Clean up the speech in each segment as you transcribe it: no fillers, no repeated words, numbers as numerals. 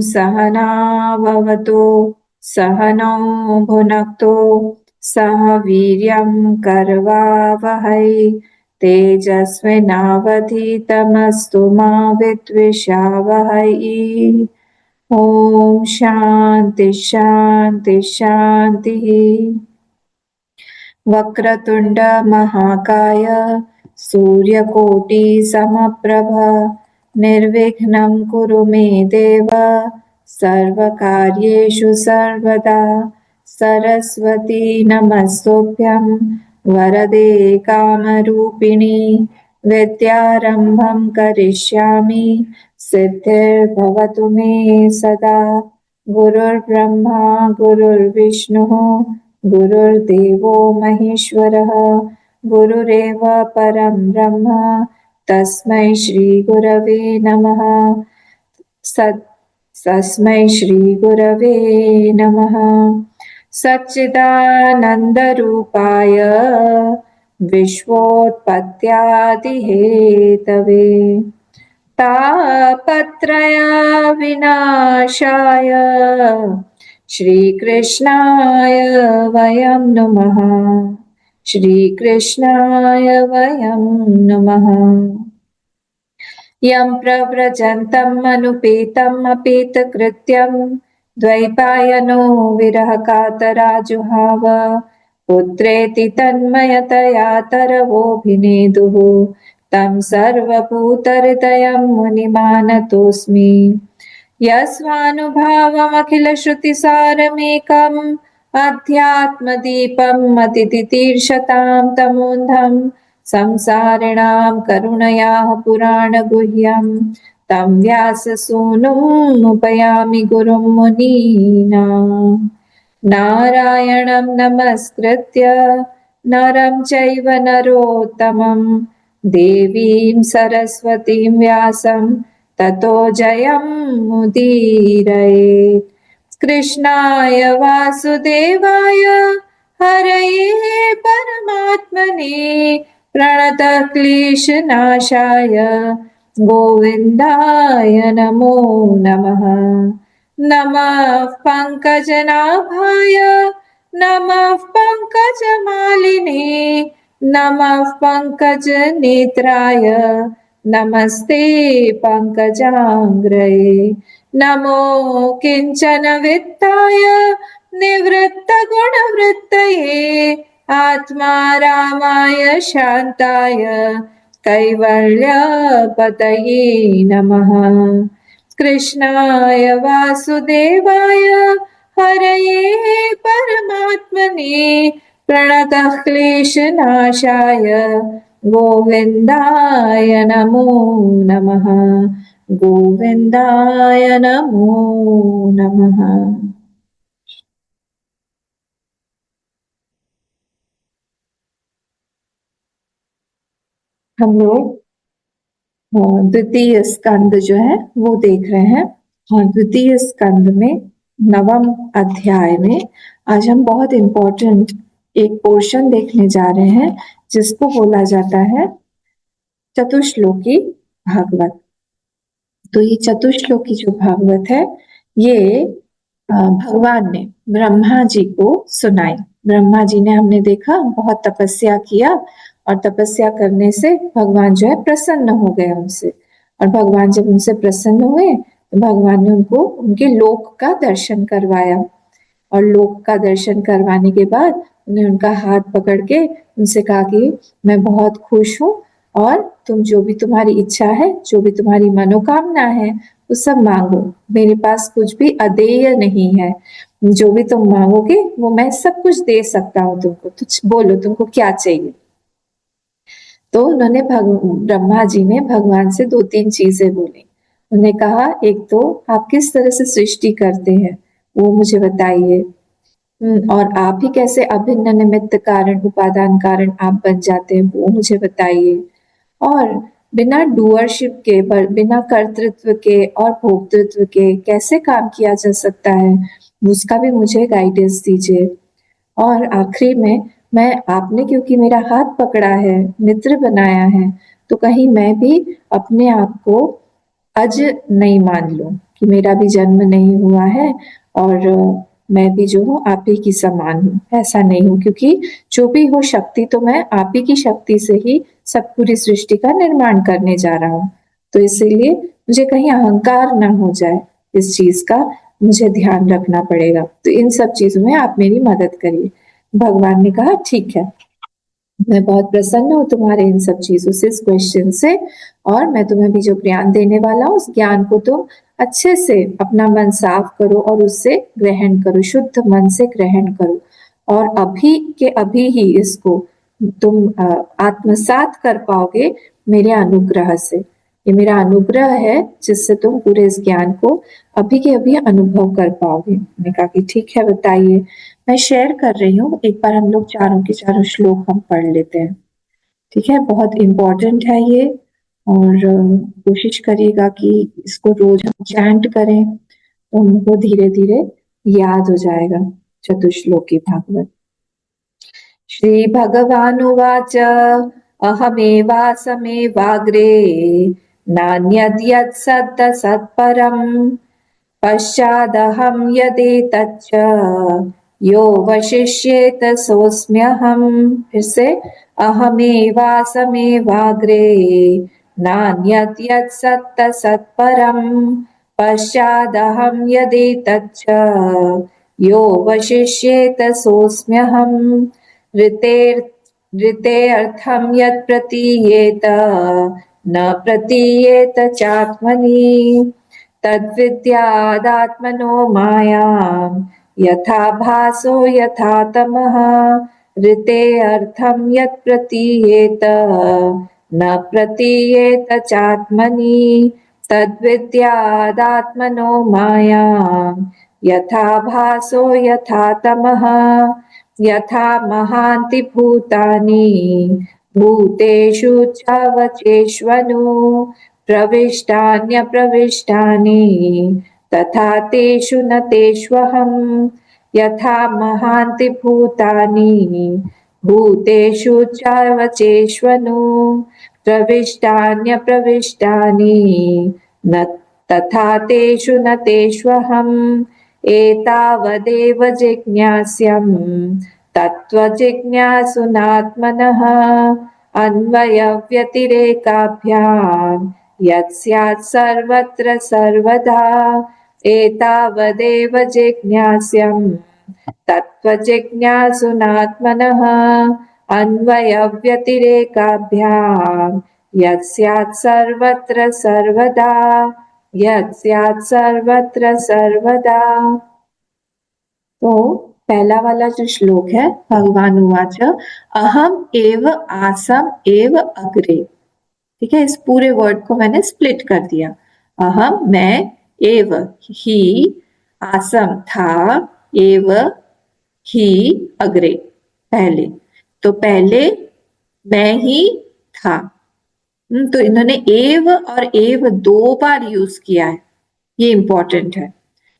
सहना भवतु सहनौ भुनक्तु सह वीर्यं करवावहै तेजस्विनावधीतमस्तु मा विद्विषावहै। ओम शांति शांति शांति। वक्रतुंड महाकाय सूर्यकोटि समप्रभ निर्विघ्नं कुरु मे देव सर्वकार्येषु सर्वदा। सरस्वती नमस्तुभ्यं वरदे कामरूपिणी विद्यारम्भं करिष्यामि सिद्धिर्भवतु मे सदा। गुरुर्ब्रह्मा गुरुर्विष्णुः गुरुर्देवो महेश्वरः गुरुरेव परं ब्रह्म तस्मै श्री गुरवे नमः। तस्मै श्री गुरवे नमः। सच्चिदानन्दरूपाय विश्वोत्पत्त्यादिहेतवे तापत्रय विनाशाय श्रीकृष्णाय वयं नुमः। श्रीकृष्णाय वयं नुमः। यं प्रव्रजन्तम् अनुपेतम् अपेतकृत्यं द्वैपायनो विरहकातराजुहाव पुत्रेति तन्मयतया तरवोऽभिनेदुः तं सर्वभूतहृदयं मुनिमानतोऽस्मि। यस्वानुभावमखिलश्रुतिसारमेकम् अध्यात्मदीपम् अतितितीर्षतां तमोन्धम् संसारिणां करुणयाः पुराणगुह्यं तं व्याससूनुमुपयामि गुरुं मुनीनाम्। नारायणं नमस्कृत्य नरं चैव नरोत्तमं देवीं सरस्वतीं व्यासं ततो जयमुदीरयेत्। कृष्णाय वासुदेवाय हरये परमात्मने प्रणतः क्लेशनाशाय गोविन्दाय नमो नमः। नमः पङ्कजनाभाय नमः पङ्कजमालिने नमः पङ्कजनेत्राय नमस्ते पङ्कजाङ्घ्रये। नमो किञ्चन वित्ताय निवृत्तगुणवृत्तये आत्मा रामाय शान्ताय कैवल्यपतये नमः। कृष्णाय वासुदेवाय हरये परमात्मने प्रणतः क्लेशनाशाय गोविन्दाय नमो नमः। गोविन्दाय नमो नमः। हम लोग द्वितीय स्कंद जो है वो देख रहे हैं और द्वितीय स्कंद में नवम अध्याय में आज हम बहुत इम्पोर्टेंट एक पोर्शन देखने जा रहे हैं जिसको बोला जाता है चतुश्लोकी भागवत। तो ये चतुश्लोकी जो भागवत है ये भगवान ने ब्रह्मा जी को सुनाई। ब्रह्मा जी ने हमने देखा बहुत तपस्या किया और तपस्या करने से भगवान जो है प्रसन्न हो गए उनसे और भगवान जब उनसे प्रसन्न हुए तो भगवान ने उनको उनके लोक का दर्शन करवाया और लोक का दर्शन करवाने के बाद उन्हें उनका हाथ पकड़ के उनसे कहा कि मैं बहुत खुश हूँ और तुम जो भी तुम्हारी इच्छा है जो भी तुम्हारी मनोकामना है वो सब मांगो, मेरे पास कुछ भी अदेय नहीं है, जो भी तुम मांगोगे वो मैं सब कुछ दे सकता हूँ तुमको, तो बोलो तुमको क्या चाहिए। तो उन्होंने ब्रह्मा जी ने भगवान से 2-3 चीजें बोली। उन्होंने कहा एक तो आप किस तरह से सृष्टि करते हैं वो मुझे बताइए, और आप ही कैसे अभिन्न निमित्त कारण उपादान कारण आप बन जाते हैं वो मुझे बताइए, और बिना डूअरशिप के बिना कर्तृत्व के और भोक्तृत्व के कैसे काम किया जा सकता है उसका भी मुझे गाइडेंस दीजिए। और आखिरी में मैं आपने क्योंकि मेरा हाथ पकड़ा है, मित्र बनाया है, तो कहीं मैं भी अपने आप को अज नहीं मान लूं, कि मेरा भी जन्म नहीं हुआ है और मैं भी जो हूँ आप ही की समान हूँ, ऐसा नहीं हूँ, क्योंकि जो भी हो शक्ति तो मैं आप ही की शक्ति से ही सब पूरी सृष्टि का निर्माण करने जा रहा हूँ। तो इसीलिए मुझे कहीं अहंकार ना हो जाए, इस चीज का मुझे ध्यान रखना पड़ेगा। तो इन सब चीजों में आप मेरी मदद करिए। भगवान ने कहा ठीक है, मैं बहुत प्रसन्न हूँ तुम्हारे इन सब चीजों से, इस क्वेश्चन से, और मैं तुम्हें भी जो ज्ञान देने वाला हूँ उस ज्ञान को तुम अच्छे से अपना मन साफ करो और उससे ग्रहण करो, शुद्ध मन से ग्रहण करो, और अभी के अभी ही इसको तुम आत्मसात कर पाओगे मेरे अनुग्रह से। ये मेरा अनुग्रह है जिससे तुम पूरे इस ज्ञान को अभी के अभी अनुभव कर पाओगे। मैंने कहा कि ठीक है बताइए। मैं शेयर कर रही हूँ, एक बार हम लोग चारों के चारों श्लोक हम पढ़ लेते हैं, ठीक है? बहुत इम्पोर्टेंट है ये, और कोशिश करिएगा कि इसको रोज हम चैंट करें तो हमको धीरे धीरे याद हो जाएगा। चतुश्लोकी भागवत। श्री भगवानुवाच अहमेवासमेवाग्रे नान्यद्यत्सत्तसत्परम् पश्चादहं यदेतच्च यो वशिष्येत सोऽस्म्यहम्। फिर से, अहमेवासमेवाग्रे नान्यद्यत्सत्तसत्परम् पश्चादहं यदेतच्च यो वशिष्येत सोऽस्म्यहम्। ऋतेऽर्थं यत् प्रतीयेत न प्रतीयेत चात्मनि तद्विद्यादात्मनो मायां यथा भासो यथा तमः। ऋतेऽर्थं यत् प्रतीयेत न प्रतीयेत चात्मनि तद्विद्यादात्मनो मायां यथा भासो यथा तमः। यथा महान्ति भूतानि भूतेषु चावचेष्वनु प्रविष्टान्यप्रविष्टानि तथा तेषु न तेष्वहम्। यथा महान्ति भूतानि भूतेषु चावचेष्वनु प्रविष्टान्यप्रविष्टानि न तथा तेषु न तेष्वहम्। एतावदेव जिज्ञास्यम् तत्त्वजिज्ञासुनात्मनः अन्वयव्यतिरेकाभ्याम् यत् स्यात् सर्वत्र सर्वदा। एतावदेव जिज्ञास्यम् तत्त्वजिज्ञासुनात्मनः अन्वयव्यतिरेकाभ्याम् यत् स्यात् सर्वत्र सर्वदा। यत् स्यात् सर्वत्र सर्वदा। तो पहला वाला जो श्लोक है, भगवान उवाच अहम एव आसम एव अग्रे। ठीक है, इस पूरे वर्ड को मैंने स्प्लिट कर दिया। अहम मैं, एव ही, आसम था, एव ही अग्रे पहले। तो पहले मैं ही था। तो इन्होंने एव और एव 2 बार यूज किया है, ये इंपॉर्टेंट है।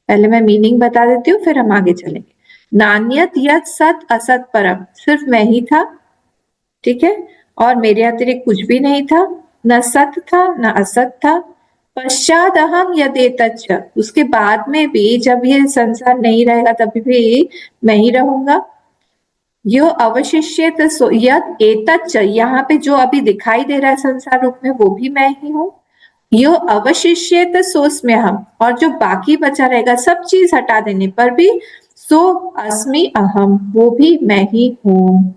पहले मैं मीनिंग बता देती हूँ, फिर हम आगे चलेंगे। नान्यत यत सत असत परम, सिर्फ मैं ही था, ठीक है, और मेरे अतिरिक्त कुछ भी नहीं था, न सत था न असत था। पश्चात अहम यदेतच्च, उसके बाद में भी जब ये संसार नहीं रहेगा तभी भी मैं ही रहूंगा। यो अवशिष्यत यद एतच्च, यहाँ पे जो अभी दिखाई दे रहा है संसार रूप में वो भी मैं ही हूँ। यो अवशिष्यत सोस्म्य हम, और जो बाकी बचा रहेगा सब चीज हटा देने पर भी सो अस्मि अहम, वो भी मैं ही हूँ।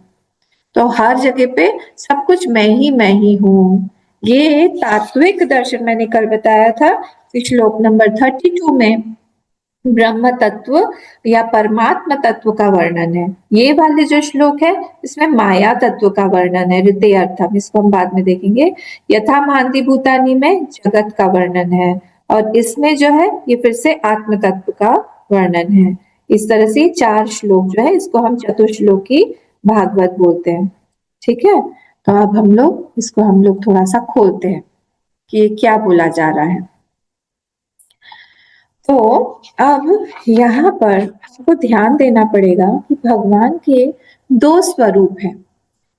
तो हर जगह पे सब कुछ मैं ही हूँ। ये तात्विक दर्शन मैंने कल बताया था श्लोक नंबर 32 में ब्रह्म तत्व या परमात्मा तत्व का वर्णन है। ये वाले जो श्लोक है इसमें माया तत्व का वर्णन है, ऋते अर्थम, इसको हम बाद में देखेंगे। यथा मान्ति भूतानि में जगत का वर्णन है, और इसमें जो है ये फिर से आत्म तत्व का वर्णन है। इस तरह से 4 श्लोक जो है इसको हम चतुश्लोकी भागवत बोलते हैं। ठीक है, तो अब हम लोग इसको थोड़ा सा खोलते हैं कि क्या बोला जा रहा है। तो अब यहाँ पर आपको ध्यान देना पड़ेगा कि भगवान के 2 स्वरूप हैं।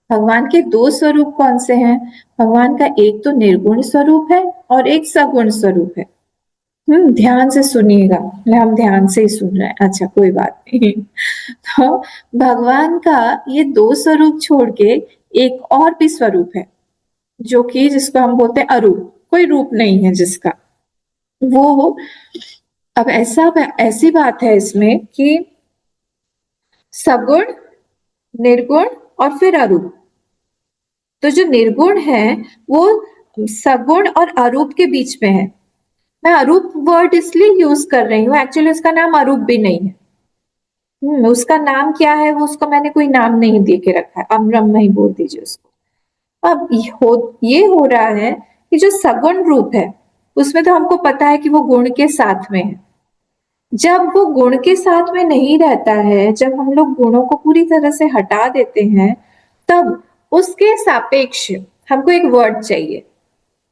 भगवान के 2 स्वरूप कौन से हैं? भगवान का एक तो निर्गुण स्वरूप है और एक सगुण स्वरूप है। ध्यान से सुनिएगा। हम ध्यान से ही सुन रहे हैं। अच्छा, कोई बात नहीं। तो भगवान का ये 2 स्वरूप छोड़ के एक और भी स्वरूप है, जो कि जिसको हम बोलते हैं अरूप, कोई रूप नहीं है जिसका। वो अब ऐसी बात है इसमें कि सगुण, निर्गुण और फिर अरूप। तो जो निर्गुण है वो सगुण और अरूप के बीच में है। मैं अरूप वर्ड इसलिए यूज कर रही हूँ, एक्चुअली उसका नाम अरूप भी नहीं है। उसका नाम क्या है, वो उसको मैंने कोई नाम नहीं दे के रखा है, अब्रह्म ही बोल दीजिए उसको। अब ये हो रहा है कि जो सगुण रूप है उसमें तो हमको पता है कि वो गुण के साथ में है। जब वो गुण के साथ में नहीं रहता है, जब हम लोग गुणों को पूरी तरह से हटा देते हैं, तब उसके सापेक्ष हमको एक वर्ड चाहिए।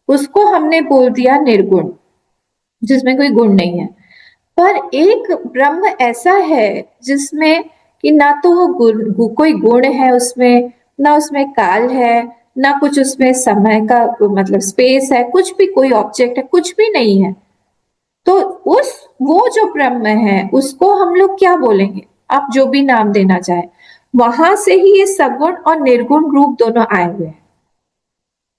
उसको हमने बोल दिया निर्गुण, जिसमें कोई गुण नहीं है। पर एक ब्रह्म ऐसा है जिसमें कि ना तो वो कोई गुण है उसमें, ना उसमें काल है, ना कुछ उसमें समय का मतलब स्पेस है, कुछ भी कोई ऑब्जेक्ट है, कुछ भी नहीं है। तो उस वो जो ब्रह्म है उसको हम लोग क्या बोलेंगे, आप जो भी नाम देना चाहे। वहां से ही ये सगुण और निर्गुण रूप दोनों आए हुए हैं।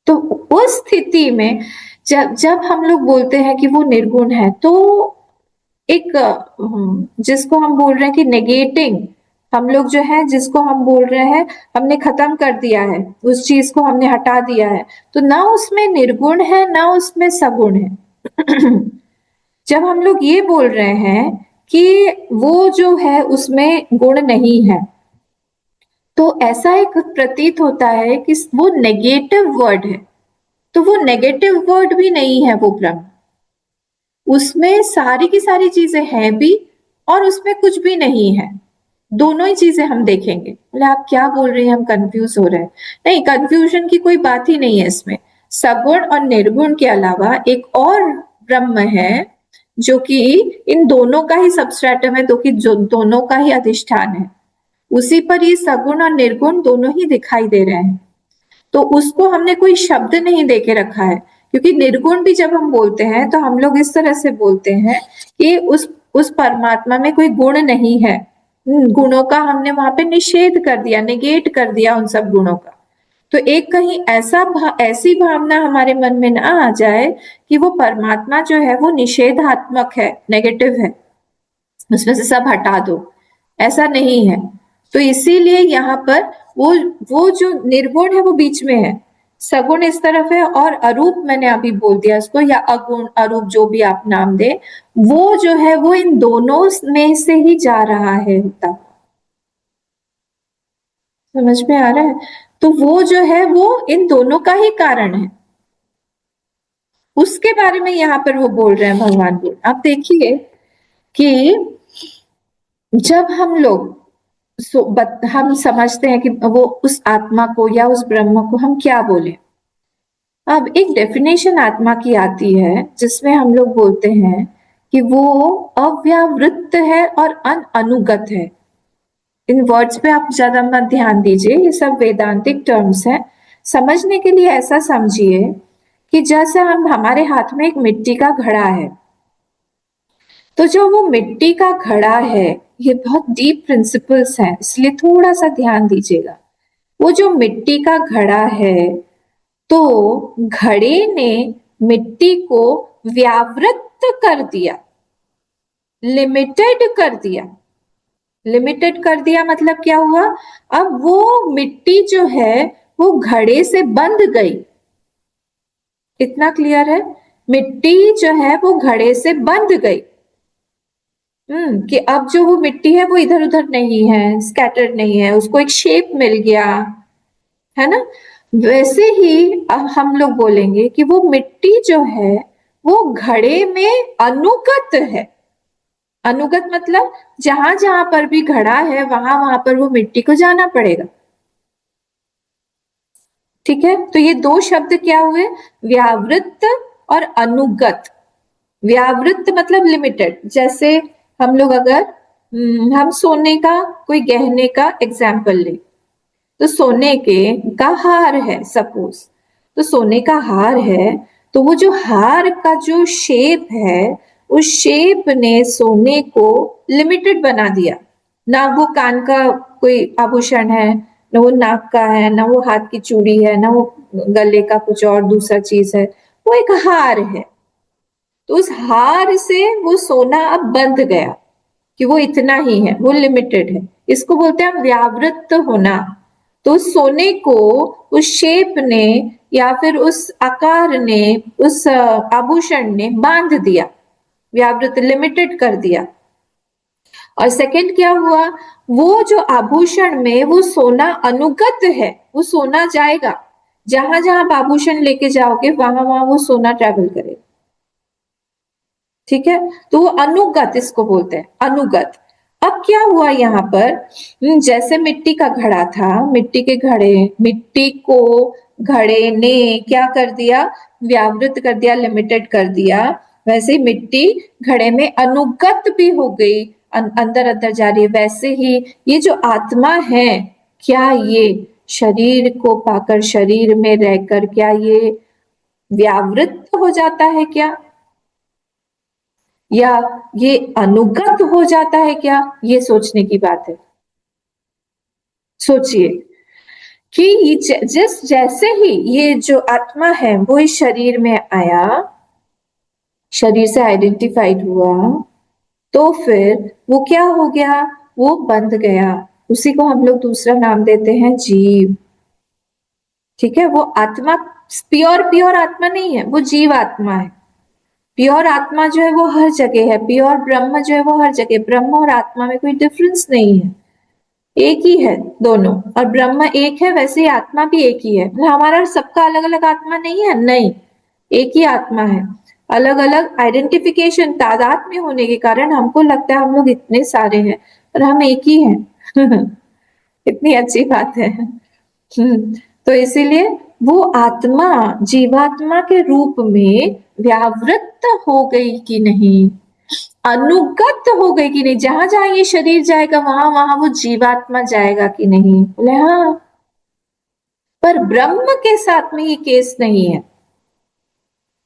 तो उस स्थिति में जब जब हम लोग बोलते हैं कि वो निर्गुण है, तो एक जिसको हम बोल रहे हैं कि नेगेटिंग, हम लोग जो है जिसको हम बोल रहे हैं हमने खत्म कर दिया है, उस चीज को हमने हटा दिया है, तो ना उसमें निर्गुण है ना उसमें सगुण है। जब हम लोग ये बोल रहे हैं कि वो जो है उसमें गुण नहीं है, तो ऐसा एक प्रतीत होता है कि वो नेगेटिव वर्ड है। तो वो नेगेटिव वर्ड भी नहीं है वो ब्रह्म, उसमें सारी की सारी चीजें हैं भी और उसमें कुछ भी नहीं है। दोनों ही चीजें हम देखेंगे। बोले आप क्या बोल रहे हैं, हम कंफ्यूज हो रहे हैं। नहीं, कंफ्यूजन की कोई बात ही नहीं है इसमें। सगुण और निर्गुण के अलावा एक और ब्रह्म है जो कि इन दोनों का ही सबस्ट्रेटम है, तो कि जो दोनों का ही अधिष्ठान है। उसी पर ये सगुण और निर्गुण दोनों ही दिखाई दे रहे हैं। तो उसको हमने कोई शब्द नहीं दे के रखा है, क्योंकि निर्गुण भी जब हम बोलते हैं तो हम लोग इस तरह से बोलते हैं कि उस परमात्मा में कोई गुण नहीं है। गुणों का हमने वहां पे निषेध कर दिया, निगेट कर दिया उन सब गुणों का। तो एक कहीं ऐसी भावना हमारे मन में ना आ जाए कि वो परमात्मा जो है वो निषेधात्मक है, नेगेटिव है, उसमें से सब हटा दो, ऐसा नहीं है। तो इसीलिए यहाँ पर वो जो निर्गुण है वो बीच में है, सगुण इस तरफ है, और अरूप मैंने अभी बोल दिया इसको, या अगुण अरूप जो भी आप नाम दे, वो जो है वो इन दोनों में से ही जा रहा है होता। समझ में आ रहा है? तो वो जो है वो इन दोनों का ही कारण है, उसके बारे में यहाँ पर वो बोल रहे हैं भगवान बोल। आप देखिए कि जब हम लोग हम समझते हैं कि वो उस आत्मा को या उस ब्रह्म को हम क्या बोले। अब एक डेफिनेशन आत्मा की आती है जिसमें हम लोग बोलते हैं कि वो अव्यावृत्त है और अनुगत है। इन वर्ड्स पे आप ज्यादा मत ध्यान दीजिए, ये सब वेदांतिक टर्म्स हैं। समझने के लिए ऐसा समझिए कि जैसे हमारे हाथ में एक मिट्टी का घड़ा है, तो जो वो मिट्टी का घड़ा है, ये बहुत डीप प्रिंसिपल्स हैं, इसलिए थोड़ा सा ध्यान दीजिएगा। वो जो मिट्टी का घड़ा है, तो घड़े ने मिट्टी को व्यावृत कर दिया, लिमिटेड कर दिया। लिमिटेड कर दिया मतलब क्या हुआ, अब वो मिट्टी जो है वो घड़े से बंध गई। इतना क्लियर है? मिट्टी जो है वो घड़े से बंध गई। कि अब जो वो मिट्टी है वो इधर उधर नहीं है, स्कैटर्ड नहीं है, उसको एक शेप मिल गया है ना। वैसे ही अब हम लोग बोलेंगे कि वो मिट्टी जो है वो घड़े में अनुगत है। अनुगत मतलब जहां जहां पर भी घड़ा है वहां वहां पर वो मिट्टी को जाना पड़ेगा। ठीक है, तो ये दो शब्द क्या हुए, व्यावृत्त और अनुगत। व्यावृत्त मतलब लिमिटेड। जैसे हम लोग अगर हम सोने का कोई गहने का एग्जाम्पल ले, तो सोने के का हार है सपोज, तो सोने का हार है, तो वो जो हार का जो शेप है उस शेप ने सोने को लिमिटेड बना दिया। ना वो कान का कोई आभूषण है, ना वो नाक का है, ना वो हाथ की चूड़ी है, ना वो गले का कुछ और दूसरा चीज है, वो एक हार है। तो उस हार से वो सोना अब बंध गया कि वो इतना ही है, वो लिमिटेड है। इसको बोलते हैं व्यावृत्त होना। तो सोने को उस शेप ने या फिर उस आकार ने, उस आभूषण ने बांध दिया, व्यावृत्त लिमिटेड कर दिया। और सेकंड क्या हुआ, वो जो आभूषण में वो सोना अनुगत है, वो सोना जाएगा, जहां जहां आप आभूषण लेके जाओगे वहां वहां वो सोना ट्रेवल करेगा। ठीक है, तो वो अनुगत इसको बोलते हैं, अनुगत। अब क्या हुआ यहाँ पर, जैसे मिट्टी का घड़ा था, मिट्टी के घड़े, मिट्टी को घड़े ने क्या कर दिया, व्यावृत कर दिया, लिमिटेड कर दिया। वैसे ही मिट्टी घड़े में अनुगत भी हो गई, अंदर अंदर जा रही है। वैसे ही ये जो आत्मा है, क्या ये शरीर को पाकर, शरीर में रहकर, क्या ये व्यावृत हो जाता है क्या, या ये अनुगत हो जाता है क्या? ये सोचने की बात है। सोचिए कि जिस जैसे ही ये जो आत्मा है वो इस शरीर में आया, शरीर से आइडेंटिफाइड हुआ, तो फिर वो क्या हो गया, वो बंध गया। उसी को हम लोग दूसरा नाम देते हैं जीव। ठीक है, वो आत्मा प्योर प्योर आत्मा नहीं है, वो जीव आत्मा है। प्योर आत्मा जो है वो हर जगह है, प्योर ब्रह्म जो है वो हर जगह। ब्रह्म और आत्मा में कोई डिफरेंस नहीं है, एक ही है दोनों। और ब्रह्म एक है, वैसे ही आत्मा भी एक ही है। मतलब हमारा सबका अलग अलग आत्मा नहीं है, नहीं, एक ही आत्मा है। अलग अलग आइडेंटिफिकेशन, तादाद में होने के कारण हमको लगता है हम लोग इतने सारे हैं, पर हम एक ही हैं। इतनी अच्छी बात है। तो इसीलिए वो आत्मा जीवात्मा के रूप में व्यावृत्त हो गई कि नहीं, अनुगत हो गई कि नहीं, जहां जहां ये शरीर जाएगा वहां वहां वो जीवात्मा जाएगा कि नहीं? बोले हाँ। पर ब्रह्म के साथ में ये केस नहीं है।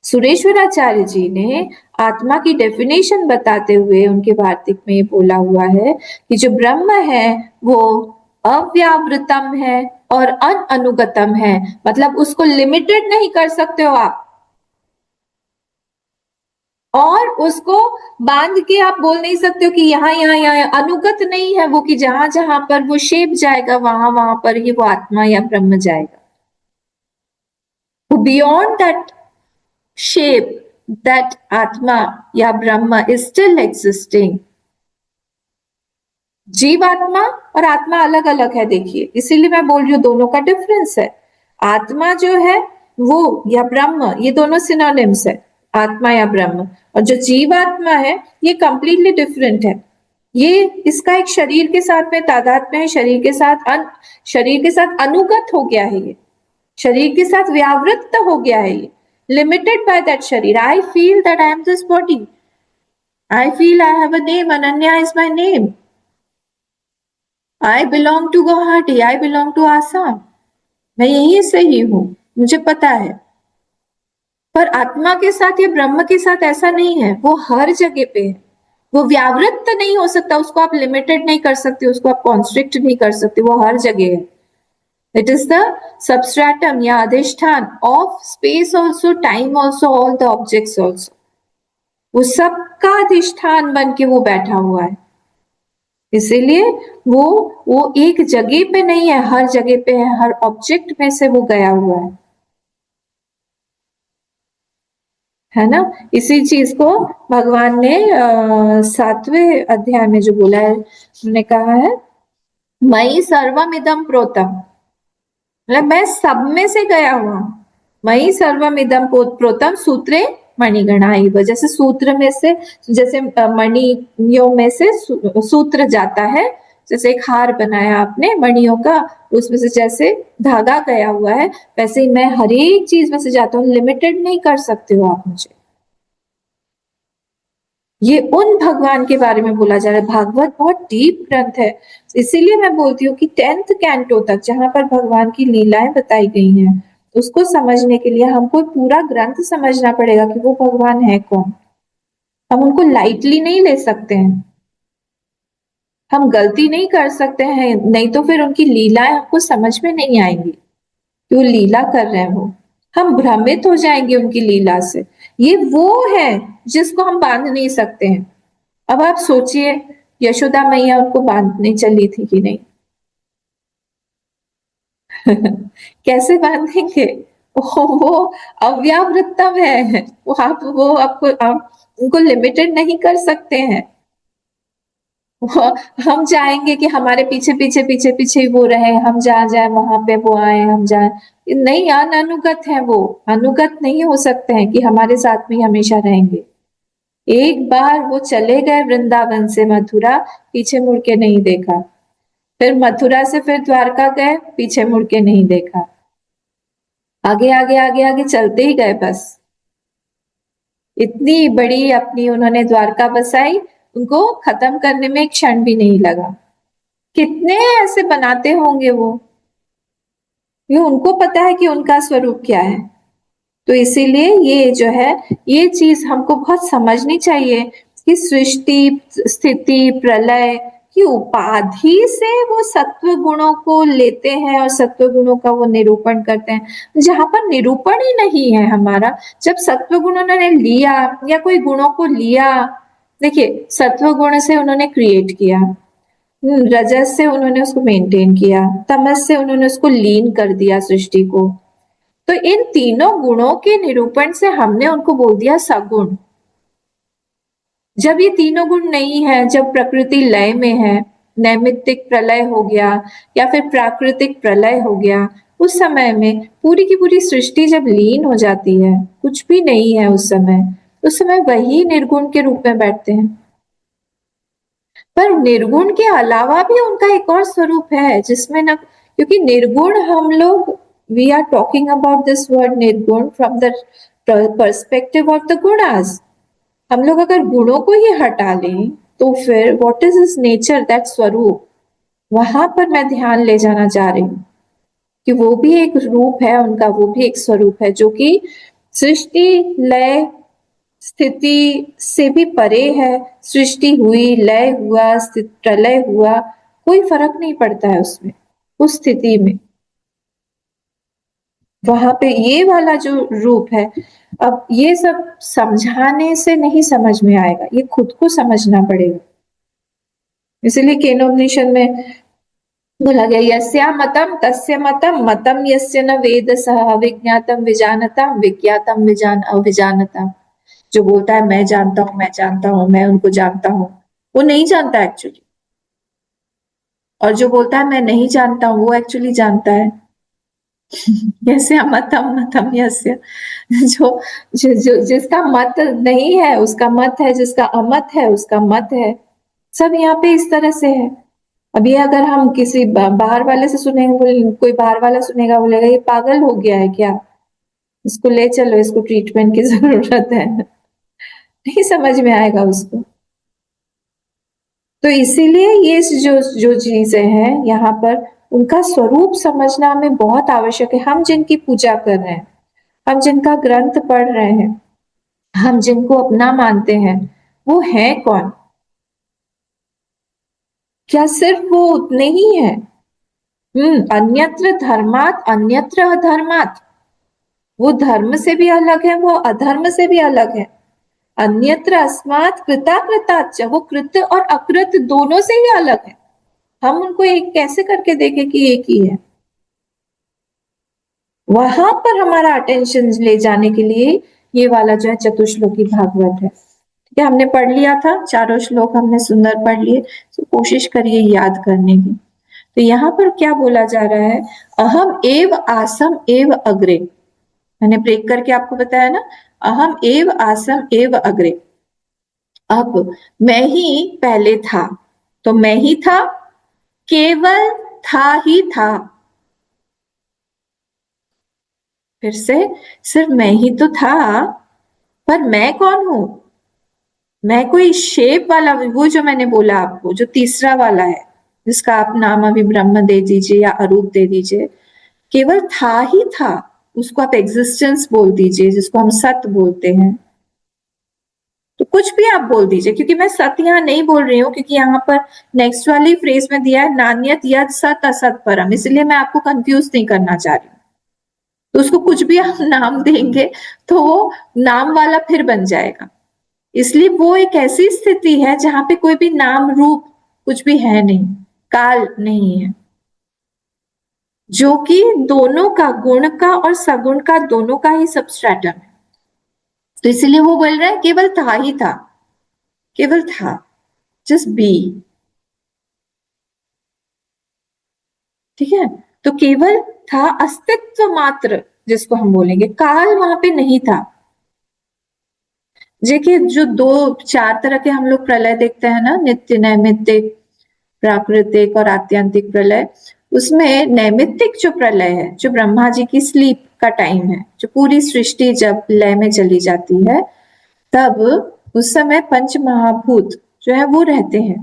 सुरेश्वराचार्य जी ने आत्मा की डेफिनेशन बताते हुए उनके वार्तिक में ये बोला हुआ है कि जो ब्रह्म है वो अव्यावृतम है और अनअनुगतम है। मतलब उसको लिमिटेड नहीं कर सकते हो आप, और उसको बांध के आप बोल नहीं सकते हो कि यहाँ यहाँ यहाँ। अनुगत नहीं है वो कि जहां जहां पर वो शेप जाएगा वहां वहां पर ही वो आत्मा या ब्रह्म जाएगा। बियॉन्ड दैट शेप, दैट आत्मा या ब्रह्म इज स्टिल एग्जिस्टिंग। जीवात्मा और आत्मा अलग अलग है, देखिए, इसीलिए मैं बोल रही हूँ दोनों का डिफरेंस है। आत्मा जो है वो या ब्रह्म, ये दोनों सिनोनिम्स है, आत्मा या ब्रह्म। और जो जीवात्मा है ये कंप्लीटली डिफरेंट है। ये इसका एक शरीर के साथ में तादाद में है, शरीर के साथ शरीर के साथ अनुगत हो गया है, ये शरीर के साथ व्यावृत्त हो गया है, ये लिमिटेड बाय दैट शरीर। I feel that I am this body, I feel I have a name, Ananya is my name, I belong to Guwahati, I belong to Assam, मैं यही से ही हूं, मुझे पता है। पर आत्मा के साथ या ब्रह्म के साथ ऐसा नहीं है, वो हर जगह पे है। वो व्यावृत्त नहीं हो सकता, उसको आप लिमिटेड नहीं कर सकते, उसको आप कॉन्स्ट्रिक्ट नहीं कर सकते, वो हर जगह है। इट इज द सबस्ट्रेटम या अधिष्ठान of space also, time also, all the objects also. वो सबका अधिष्ठान बन के वो बैठा हुआ है। इसीलिए वो एक जगह पे नहीं है, हर जगह पे है, हर ऑब्जेक्ट में से वो गया हुआ है ना। इसी चीज को भगवान ने 7वें अध्याय में जो बोला है, उन्होंने कहा है मई सर्वमिदम प्रोतम, मतलब मैं सब में से गया हुआ। मई सर्वमिदम प्रोतम सूत्रे मणिगणा इव, जैसे सूत्र में से, जैसे मणियों में से सूत्र जाता है, जैसे एक हार बनाया आपने मणियों का, उसमें से जैसे धागा गया हुआ है, वैसे ही मैं हर एक चीज में से जाता हूँ। लिमिटेड नहीं कर सकते हो आप मुझे। ये उन भगवान के बारे में बोला जा रहा है। भागवत बहुत डीप ग्रंथ है, इसीलिए मैं बोलती हूँ कि 10th कैंटो तक जहां पर भगवान की लीलाएं बताई गई हैं, उसको समझने के लिए हमको पूरा ग्रंथ समझना पड़ेगा कि वो भगवान है कौन। हम उनको लाइटली नहीं ले सकते हैं, हम गलती नहीं कर सकते हैं, नहीं तो फिर उनकी लीलाएं हमको समझ में नहीं आएंगी कि वो लीला कर रहे हैं वो, हम भ्रमित हो जाएंगे उनकी लीला से। ये वो है जिसको हम बांध नहीं सकते हैं। अब आप सोचिए, यशोदा मैया उनको बांधने चली थी कि नहीं? कैसे बांधेंगे? वो अव्यावृत्तम है, वो आप उनको लिमिटेड नहीं कर सकते हैं। हम चाहेंगे कि हमारे पीछे पीछे पीछे पीछे वो रहे, हम जहाँ जाए वहां पे वो आए, हम जाए, नहीं, अनुगत है वो, अनुगत नहीं हो सकते हैं कि हमारे साथ में ही हमेशा रहेंगे। एक बार वो चले गए वृंदावन से मथुरा, पीछे मुड़ के नहीं देखा, फिर मथुरा से फिर द्वारका गए, पीछे मुड़ के नहीं देखा, आगे आगे आगे आगे चलते ही गए बस। इतनी बड़ी अपनी उन्होंने द्वारका बसाई, उनको खत्म करने में एक क्षण भी नहीं लगा। कितने ऐसे बनाते होंगे वो, ये उनको पता है कि उनका स्वरूप क्या है। तो इसीलिए ये जो है, ये चीज हमको बहुत समझनी चाहिए कि सृष्टि, स्थिति, प्रलय की उपाधि से वो सत्व गुणों को लेते हैं और सत्व गुणों का वो निरूपण करते हैं, जहां पर निरूपण ही नहीं है हमारा। जब सत्व गुण उन्होंने लिया या कोई गुणों को लिया, देखिए सत्व गुण से उन्होंने क्रिएट किया, रजस से उन्होंने उसको मेंटेन किया, तमस से उन्होंने उसको लीन कर दिया सृष्टि को। तो इन तीनों गुणों के निरूपण से हमने उनको बोल दिया सगुण। जब ये तीनों गुण नहीं है, जब प्रकृति लय में है, नैमित्तिक प्रलय हो गया या फिर प्राकृतिक प्रलय हो गया, उस समय में पूरी की पूरी सृष्टि जब लीन हो जाती है, कुछ भी नहीं है उस समय वही निर्गुण के रूप में बैठते हैं। पर निर्गुण के अलावा भी उनका एक और स्वरूप है जिसमें ना, क्योंकि निर्गुण हम लोग, we are talking about this word निर्गुण from the perspective of the गुणास। हम लोग अगर गुणों को ही हटा लें तो फिर what is is nature, that स्वरूप, वहां पर मैं ध्यान ले जाना चाह रही हूँ कि वो भी एक रूप है उनका, वो भी एक स्वरूप है जो कि सृष्टि, लय, स्थिति से भी परे है। सृष्टि हुई, लय हुआ, प्रलय हुआ, कोई फर्क नहीं पड़ता है उसमें, उस स्थिति में, वहां पे ये वाला जो रूप है। अब ये सब समझाने से नहीं समझ में आएगा, ये खुद को समझना पड़ेगा। इसीलिए केनोपनिषद में बोला गया, यस्या मतम तस्य मतम, मतम यस्य न वेद सह अविज्ञातम विजानतम, विज्ञातम विजान अविजानतम। जो बोलता है मैं जानता हूं, मैं जानता हूं, मैं उनको जानता हूं, वो नहीं जानता एक्चुअली। और जो बोलता है मैं नहीं जानता हूं, वो एक्चुअली जानता है। यस्य मतम मतम यस्य, जो, जिसका मत नहीं है उसका मत है, जिसका अमत है उसका मत है। सब यहाँ पे इस तरह से है। अब ये अगर हम किसी बाहर वाले से सुनेंगे, कोई बाहर वाला सुनेगा, बोलेगा ये पागल हो गया है क्या, इसको ले चलो, इसको ट्रीटमेंट की जरूरत है, नहीं समझ में आएगा उसको। तो इसीलिए ये जो जो चीजें हैं यहाँ पर, उनका स्वरूप समझना हमें बहुत आवश्यक है। हम जिनकी पूजा कर रहे हैं, हम जिनका ग्रंथ पढ़ रहे हैं, हम जिनको अपना मानते हैं, वो है कौन? क्या सिर्फ वो उतने ही है? अन्यत्र धर्मात अन्यत्र अधर्मात, वो धर्म से भी अलग है, वो अधर्म से भी अलग है। अन्यत्र अस्मात् कृता कृताच्च, वो कृत और अकृत दोनों से ही अलग है। हम उनको एक कैसे करके देखें कि एक ही है? वहां पर हमारा अटेंशन ले जाने के लिए ये वाला जो है चतुश्लोकी भागवत है। ठीक है, हमने पढ़ लिया था, चारों श्लोक हमने सुंदर पढ़ लिए, तो कोशिश करिए याद करने की। तो यहाँ पर क्या बोला जा रहा है, अहम एव आसम एव अग्रे। मैंने ब्रेक करके आपको बताया ना, अहम एव आसम एव अग्रे। अब मैं ही पहले था, तो मैं ही था, केवल था ही था। फिर से, सिर्फ मैं ही तो था, पर मैं कौन हूं? मैं कोई शेप वाला, वो जो मैंने बोला आपको, जो तीसरा वाला है, जिसका आप नाम अभी ब्रह्म दे दीजिए या अरूप दे दीजिए, केवल था ही था, उसको आप एग्जिस्टेंस बोल दीजिए, जिसको हम सत बोलते हैं। तो कुछ भी आप बोल दीजिए, क्योंकि मैं सत यहाँ नहीं बोल रही हूँ, क्योंकि यहाँ पर नेक्स्ट वाली फ्रेज में दिया है नान्यत यद सत असत परम, इसलिए मैं आपको कंफ्यूज नहीं करना चाह रही हूँ। तो उसको कुछ भी आप नाम देंगे तो वो नाम वाला फिर बन जाएगा। इसलिए वो एक ऐसी स्थिति है जहां पे कोई भी नाम रूप कुछ भी है नहीं, काल नहीं है, जो कि दोनों का, गुण का और सगुण का, दोनों का ही सबस्ट्रेटम है। तो इसीलिए वो बोल रहा है केवल था ही था, केवल था, जस्ट बी। ठीक है, तो केवल था, अस्तित्व मात्र जिसको हम बोलेंगे, काल वहां पे नहीं था। देखिए जो दो चार तरह के हम लोग प्रलय देखते हैं ना, नित्य नैमित्तिक प्राकृतिक और आत्यंतिक प्रलय, उसमें नैमित्तिक जो प्रलय है, जो ब्रह्मा जी की स्लीप का टाइम है, जो पूरी सृष्टि जब लय में चली जाती है, तब उस समय पंच महाभूत जो है वो रहते हैं।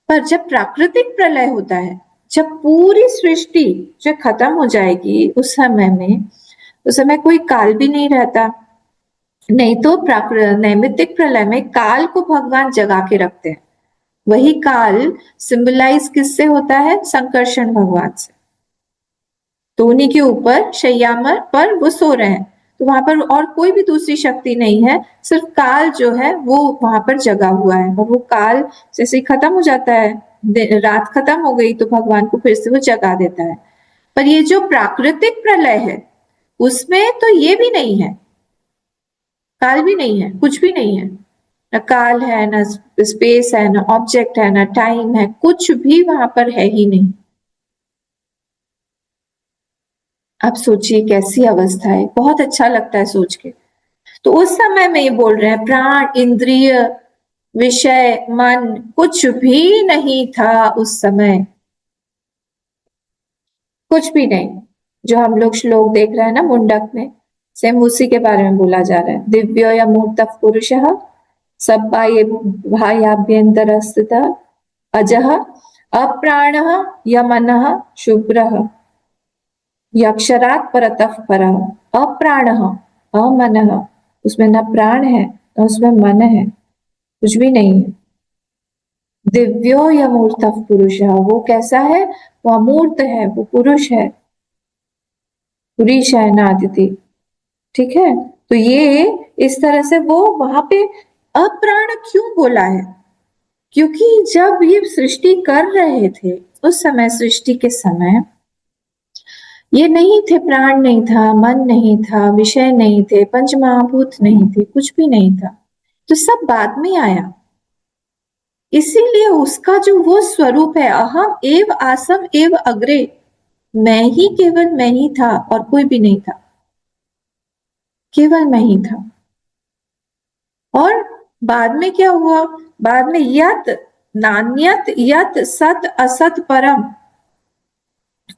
पर जब प्राकृतिक प्रलय होता है, जब पूरी सृष्टि जो खत्म हो जाएगी, उस समय में, उस समय कोई काल भी नहीं रहता। नहीं तो नैमित्तिक प्रलय में काल को भगवान जगा के रखते हैं। वही काल सिंबलाइज किससे होता है? संकर्षण भगवान से। तो उन्हीं के ऊपर शैयामर पर वो सो रहे हैं, तो वहां पर और कोई भी दूसरी शक्ति नहीं है, सिर्फ काल जो है वो वहां पर जगा हुआ है। और वो काल जैसे ही खत्म हो जाता है, रात खत्म हो गई, तो भगवान को फिर से वो जगा देता है। पर ये जो प्राकृतिक प्रलय है, उसमें तो ये भी नहीं है, काल भी नहीं है, कुछ भी नहीं है, न काल है, न स्पेस है, न ऑब्जेक्ट है, न टाइम है, कुछ भी वहां पर है ही नहीं। आप सोचिए कैसी अवस्था है, बहुत अच्छा लगता है सोच के। तो उस समय में ये बोल रहे हैं प्राण, इंद्रिय, विषय, मन कुछ भी नहीं था उस समय, कुछ भी नहीं। जो हम लोग श्लोक देख रहे हैं ना मुंडक में, सेम उसी के बारे में बोला जा रहा है। दिव्यो या मूर्त पुरुष सब बाह्याभ्यंतर स्थित अजः अप्राण यमन शुभ्र यक्षरात परतः पर अप्राण अमन, उसमें न प्राण है न उसमें मन है, कुछ भी नहीं है। दिव्यो यमूर्त पुरुष, वो कैसा है? वो अमूर्त है, वो पुरुष है, पुरुष है नादिति। ठीक है, तो ये इस तरह से वो वहां पे अप्राण क्यों बोला है? क्योंकि जब ये सृष्टि कर रहे थे, उस समय सृष्टि के समय ये नहीं थे, प्राण नहीं था, मन नहीं था, विषय नहीं थे, पंच महाभूत नहीं थे, कुछ भी नहीं था। तो सब बाद में आया। इसीलिए उसका जो वो स्वरूप है, अहम एव आसम एव अग्रे, मैं ही, केवल मैं ही था और कोई भी नहीं था, केवल मैं ही था। और बाद में क्या हुआ? बाद में यत नान्यत यत सत असत परम,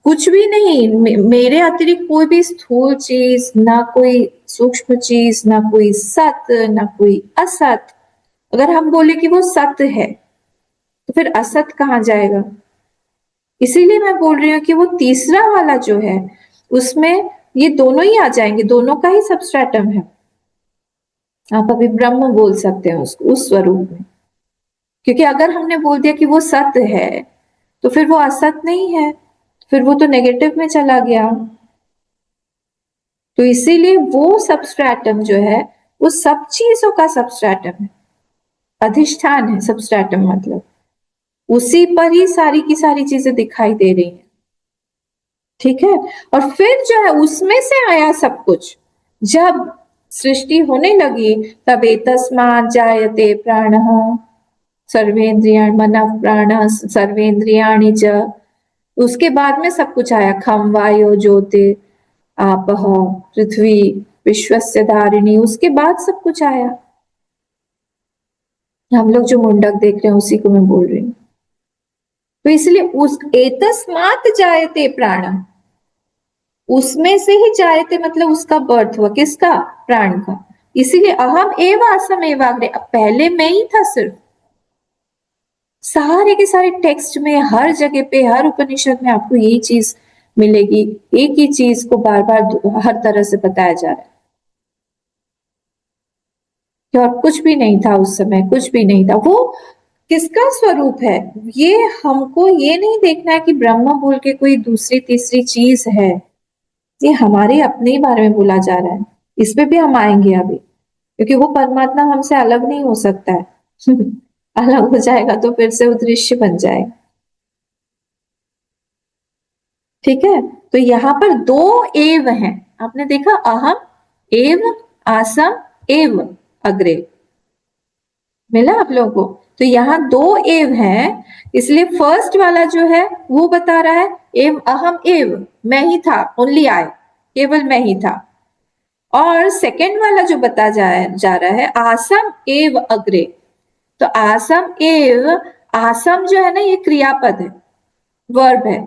कुछ भी नहीं, मेरे अतिरिक्त कोई भी स्थूल चीज, ना कोई सूक्ष्म चीज, ना कोई सत, ना कोई असत। अगर हम बोले कि वो सत्य है, तो फिर असत कहाँ जाएगा? इसीलिए मैं बोल रही हूँ कि वो तीसरा वाला जो है, उसमें ये दोनों ही आ जाएंगे, दोनों का ही सबस्ट्रेटम है। आप अभी ब्रह्म बोल सकते हैं उसको, उस स्वरूप में। क्योंकि अगर हमने बोल दिया कि वो सत्य है, तो फिर वो असत नहीं है, फिर वो तो नेगेटिव में चला गया। तो इसीलिए वो सबस्ट्रेटम जो है, वो सब चीजों का सबस्ट्रेटम है, अधिष्ठान है सबस्ट्रेटम, मतलब उसी पर ही सारी की सारी चीजें दिखाई दे रही हैं। ठीक है, और फिर जो है उसमें से आया सब कुछ। जब सृष्टि होने लगी, तब एतस्मात् जायते प्राणः, सर्वेन्द्रियाणि मनः प्राणः सर्वेन्द्रियाणि च, उसके बाद में सब कुछ आया। खम वायो ज्योति आपः पृथ्वी विश्वस्य धारिणी, उसके बाद सब कुछ आया। हम लोग जो मुंडक देख रहे हैं उसी को मैं बोल रही हूँ। तो इसलिए उस एतस्मात् जायते प्राण, उसमें से ही जायते मतलब उसका बर्थ हुआ, किसका? प्राण का। इसीलिए अहम एव आसम एव अग्रे, अब पहले मैं ही था सिर्फ। सारे के सारे टेक्स्ट में, हर जगह पे, हर उपनिषद में आपको यही चीज मिलेगी, एक ही चीज को बार बार हर तरह से बताया जा रहा है। कि और कुछ भी नहीं था उस समय, कुछ भी नहीं था। वो किसका स्वरूप है? ये हमको ये नहीं देखना है कि ब्रह्म बोल के कोई दूसरी तीसरी चीज है, ये हमारे अपने ही बारे में बोला जा रहा है। इस पे भी हम आएंगे अभी, क्योंकि वो परमात्मा हमसे अलग नहीं हो सकता है। अलग हो जाएगा तो फिर से वो दृश्य बन जाएगा। ठीक है, तो यहाँ पर दो एव हैं, आपने देखा, अहम एव आसम एव अग्रे, मिला आप लोगों को? तो यहाँ दो एव हैं, इसलिए फर्स्ट वाला जो है वो बता रहा है एव अहम एव, मैं ही था, ओनली आई, केवल मैं ही था। और सेकंड वाला जो जा रहा है आसम एव अग्रे, तो आसम एव, आसम जो है ना ये क्रियापद है, वर्ब है।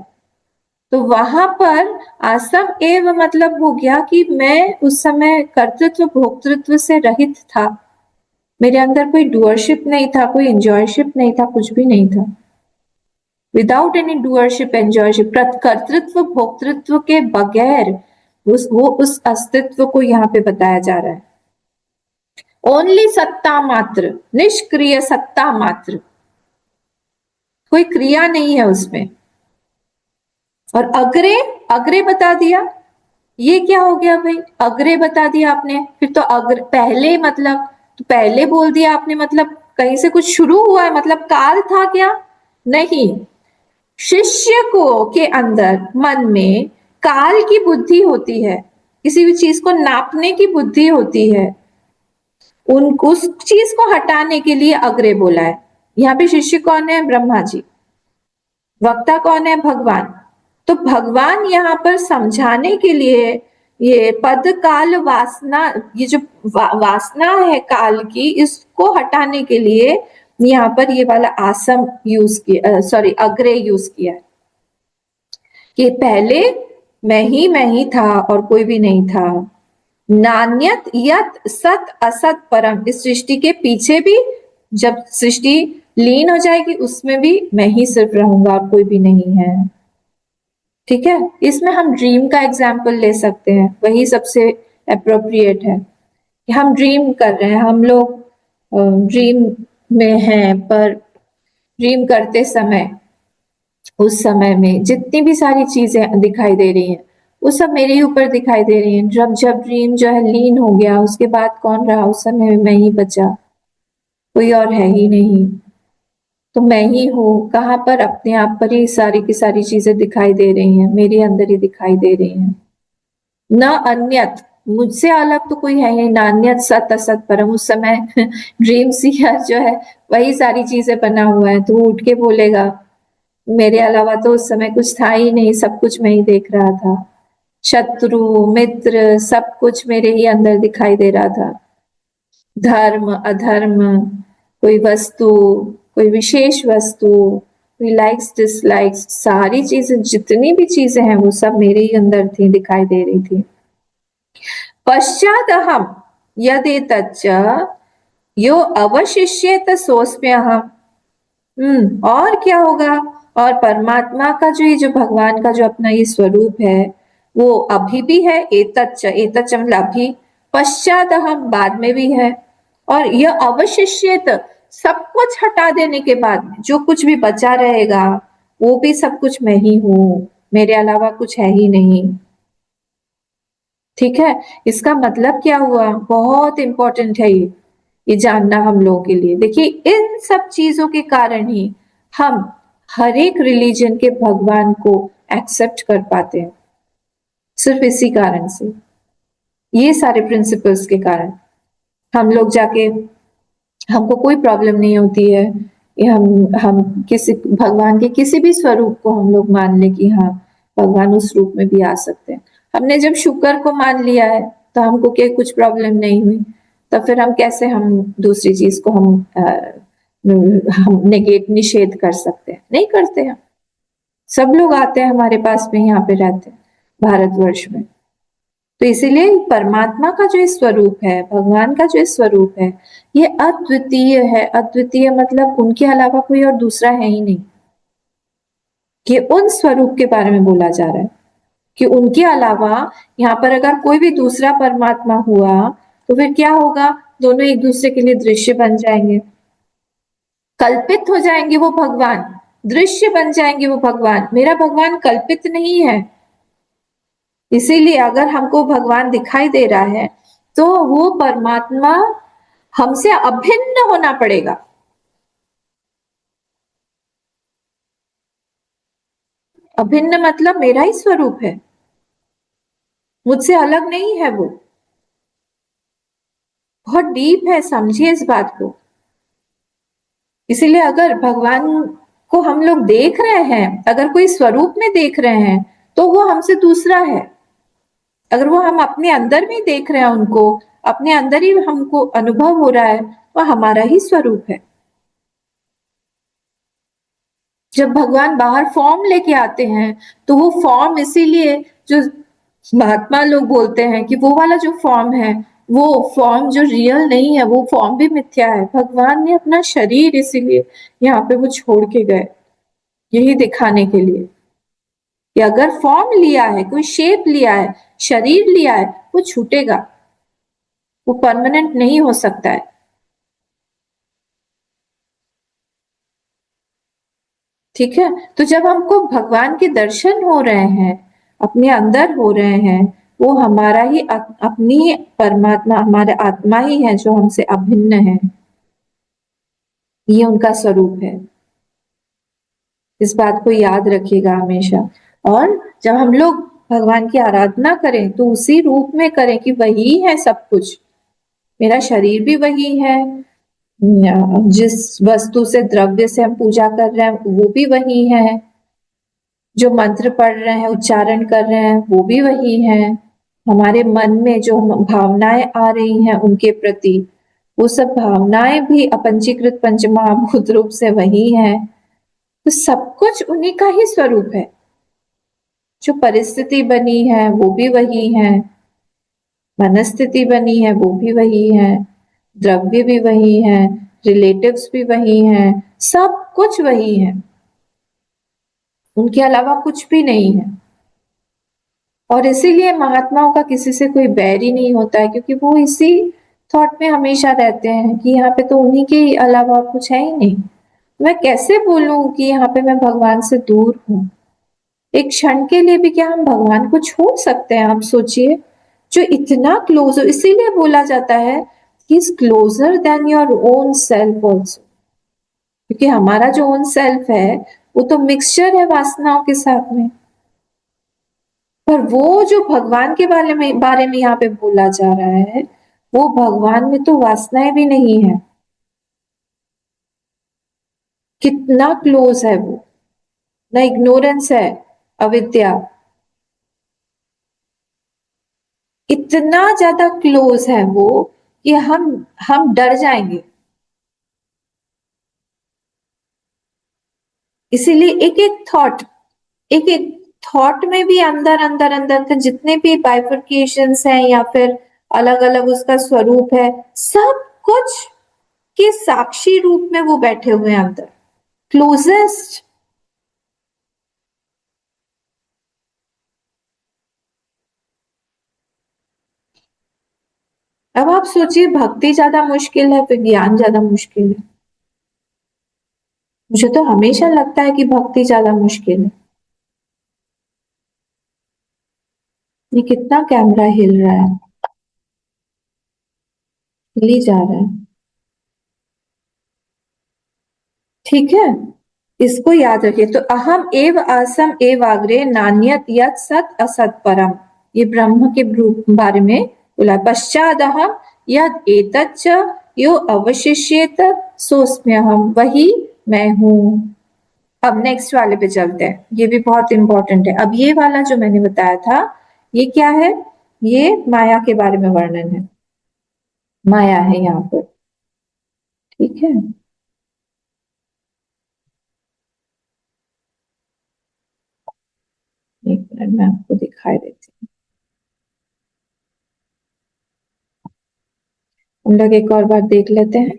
तो वहां पर आसम एव मतलब हो गया कि मैं उस समय कर्तृत्व भोक्तृत्व से रहित था, मेरे अंदर कोई डूअरशिप नहीं था, कोई एंजॉयशिप नहीं था, कुछ भी नहीं था। विदाउट एनी डूअरशिप एंजॉयशिप, कर्तृत्व भोक्तृत्व के बगैर उस अस्तित्व को यहाँ पे बताया जा रहा है। ओनली सत्ता मात्र, निष्क्रिय सत्ता मात्र, कोई क्रिया नहीं है उसमें। और अग्रे, अग्रे बता दिया, ये क्या हो गया भाई? अग्रे बता दिया आपने, फिर तो अग्र पहले मतलब, तो पहले बोल दिया आपने, मतलब कहीं से कुछ शुरू हुआ है, मतलब काल था क्या? नहीं, शिष्य को के अंदर मन में काल की बुद्धि होती है, किसी भी चीज को नापने की बुद्धि होती है, उन उस चीज को हटाने के लिए अग्रे बोला है। यहाँ पे शिष्य कौन है? ब्रह्मा जी। वक्ता कौन है? भगवान। तो भगवान यहाँ पर समझाने के लिए ये पद काल वासना, ये जो वासना है काल की, इसको हटाने के लिए यहाँ पर ये वाला आसम यूज किया, सॉरी अग्रे यूज किया है, कि पहले मैं ही था और कोई भी नहीं था। नान्यत यत सत असत परम, इस सृष्टि के पीछे भी, जब सृष्टि लीन हो जाएगी उसमें भी मैं ही सिर्फ रहूंगा और कोई भी नहीं है। ठीक है, इसमें हम ड्रीम का एग्जाम्पल ले सकते हैं, वही सबसे अप्रोप्रिएट है कि हम ड्रीम कर रहे हैं, हम लोग ड्रीम में हैं, पर ड्रीम करते समय, उस समय में जितनी भी सारी चीजें दिखाई दे रही हैं वो सब मेरे ही ऊपर दिखाई दे रही हैं। जब जब ड्रीम जो है लीन हो गया, उसके बाद कौन रहा? उस समय में मैं ही बचा, कोई और है ही नहीं। तो मैं ही हूँ कहाँ पर? अपने आप पर ही सारी की सारी चीजें दिखाई दे रही हैं, मेरे अंदर ही दिखाई दे रही हैं। न अन्यत, मुझसे अलग तो कोई है ही, नान्यत सत असत परम, उस समय ड्रीम सीयर जो है वही सारी चीजें बना हुआ है, तो वो उठ के बोलेगा मेरे अलावा तो उस समय कुछ था ही नहीं, सब कुछ मैं ही देख रहा था। शत्रु मित्र सब कुछ मेरे ही अंदर दिखाई दे रहा था। धर्म अधर्म, कोई वस्तु, कोई विशेष वस्तु, कोई लाइक्स डिसलाइक्स, सारी चीजें, जितनी भी चीजें हैं वो सब मेरे ही अंदर थी, दिखाई दे रही थी। पश्चात अहम यदि तच्च यो अवशिष्येत सोऽस्म्यहम्, और क्या होगा? और परमात्मा का जो, ये जो भगवान का जो अपना ये स्वरूप है वो अभी भी है, एतच्च, एतच्च मतलब अभी, पश्चात हम, बाद में भी है, और यह अवशिष्यत, सब कुछ हटा देने के बाद जो कुछ भी बचा रहेगा वो भी सब कुछ मैं ही हूँ, मेरे अलावा कुछ है ही नहीं। ठीक है, इसका मतलब क्या हुआ? बहुत इंपॉर्टेंट है ये जानना हम लोगों के लिए। देखिए इन सब चीजों के कारण ही हम हर एक रिलीजन के भगवान को एक्सेप्ट कर पाते हैं, सिर्फ इसी कारण से, ये सारे प्रिंसिपल्स के कारण हम लोग जाके, हमको कोई प्रॉब्लम नहीं होती है, ये हम किसी भगवान के किसी भी स्वरूप को हम लोग मान ले कि हाँ भगवान उस रूप में भी आ सकते हैं। हमने जब शुक्र को मान लिया है तो हमको क्या कुछ प्रॉब्लम नहीं हुई, तो फिर हम कैसे हम दूसरी चीज को हम नेगेट निषेध कर सकते हैं? नहीं करते हैं। सब लोग आते हैं हमारे पास में, यहाँ पे रहते हैं भारतवर्ष में। तो इसीलिए परमात्मा का जो स्वरूप है, भगवान का जो स्वरूप है, ये अद्वितीय है। अद्वितीय मतलब उनके अलावा कोई और दूसरा है ही नहीं। ये उन स्वरूप के बारे में बोला जा रहा है कि उनके अलावा यहाँ पर अगर कोई भी दूसरा परमात्मा हुआ तो फिर क्या होगा? दोनों एक दूसरे के लिए दृश्य बन जाएंगे, कल्पित हो जाएंगे वो भगवान, दृश्य बन जाएंगे वो भगवान। मेरा भगवान कल्पित नहीं है। इसीलिए अगर हमको भगवान दिखाई दे रहा है तो वो परमात्मा हमसे अभिन्न होना पड़ेगा। अभिन्न मतलब मेरा ही स्वरूप है, मुझसे अलग नहीं है वो। बहुत डीप है, समझिए इस बात को। इसीलिए अगर भगवान को हम लोग देख रहे हैं, अगर कोई स्वरूप में देख रहे हैं, तो वो हमसे दूसरा है। अगर वो हम अपने अंदर में देख रहे हैं उनको, अपने अंदर ही हमको अनुभव हो रहा है, वो हमारा ही स्वरूप है। जब भगवान बाहर फॉर्म लेके आते हैं तो वो फॉर्म इसीलिए, जो महात्मा लोग बोलते हैं कि वो वाला जो फॉर्म है, वो फॉर्म जो रियल नहीं है, वो फॉर्म भी मिथ्या है। भगवान ने अपना शरीर इसीलिए यहाँ पे वो छोड़ के गए, यही दिखाने के लिए कि अगर फॉर्म लिया है, कोई शेप लिया है, शरीर लिया है, वो छूटेगा, वो परमानेंट नहीं हो सकता है। ठीक है, तो जब हमको भगवान के दर्शन हो रहे हैं, अपने अंदर हो रहे हैं, वो हमारा ही अपनी परमात्मा, हमारे आत्मा ही है जो हमसे अभिन्न है। ये उनका स्वरूप है। इस बात को याद रखिएगा हमेशा। और जब हम लोग भगवान की आराधना करें तो उसी रूप में करें कि वही है सब कुछ। मेरा शरीर भी वही है, जिस वस्तु से, द्रव्य से हम पूजा कर रहे हैं वो भी वही है, जो मंत्र पढ़ रहे हैं, उच्चारण कर रहे हैं, वो भी वही है। हमारे मन में जो भावनाएं आ रही हैं उनके प्रति, वो सब भावनाएं भी अपंचीकृत पंच महाभूत रूप से वही है। तो सब कुछ उन्हीं का ही स्वरूप है। जो परिस्थिति बनी है वो भी वही है, मनस्थिति बनी है वो भी वही है, द्रव्य भी वही है, रिलेटिव्स भी वही हैं, सब कुछ वही है। उनके अलावा कुछ भी नहीं है। और इसीलिए महात्माओं का किसी से कोई बैर ही नहीं होता है, क्योंकि वो इसी थॉट में हमेशा रहते हैं कि यहाँ पे तो उन्हीं के अलावा कुछ है ही नहीं। मैं कैसे बोलूं कि यहाँ पे मैं भगवान से दूर हूँ? एक क्षण के लिए भी क्या हम भगवान को छोड़ सकते हैं? आप सोचिए, जो इतना क्लोज हो, इसीलिए बोला जाता है कि is closure then your own self also. क्योंकि हमारा जो ओन सेल्फ है वो तो मिक्सचर है वासनाओं के साथ में। पर वो जो भगवान के बारे में यहाँ पे बोला जा रहा है, वो भगवान में तो वासनाएं भी नहीं है। कितना क्लोज है वो, ना इग्नोरेंस है, अविद्या, इतना ज्यादा क्लोज है वो कि हम डर जाएंगे। इसीलिए एक एक थॉट, एक एक थॉट में भी अंदर अंदर अंदर के जितने भी बाइफर्केशंस हैं या फिर अलग अलग उसका स्वरूप है, सब कुछ के साक्षी रूप में वो बैठे हुए हैं अंदर, क्लोजेस्ट। अब आप सोचिए, भक्ति ज्यादा मुश्किल है फिर ज्ञान ज्यादा मुश्किल है? मुझे तो हमेशा लगता है कि भक्ति ज्यादा मुश्किल है। ये कितना कैमरा हिल रहा है, हिल ही जा रहा है। ठीक है, इसको याद रखिए। तो अहम एव असम एव अग्रे नान्यत यत् सत असत परम, ये ब्रह्म के बारे में बोला। पश्चाद अहम यद एतच्च यो अवशिष्येत सोस्म्यहम, वही मैं हूं। अब नेक्स्ट वाले पे चलते हैं, ये भी बहुत इंपॉर्टेंट है। अब ये वाला जो मैंने बताया था, ये क्या है? ये माया के बारे में वर्णन है, माया है यहाँ पर। ठीक है, एक मिनट मैं आपको दिखाई देती हूँ। हम लोग एक और बार देख लेते हैं,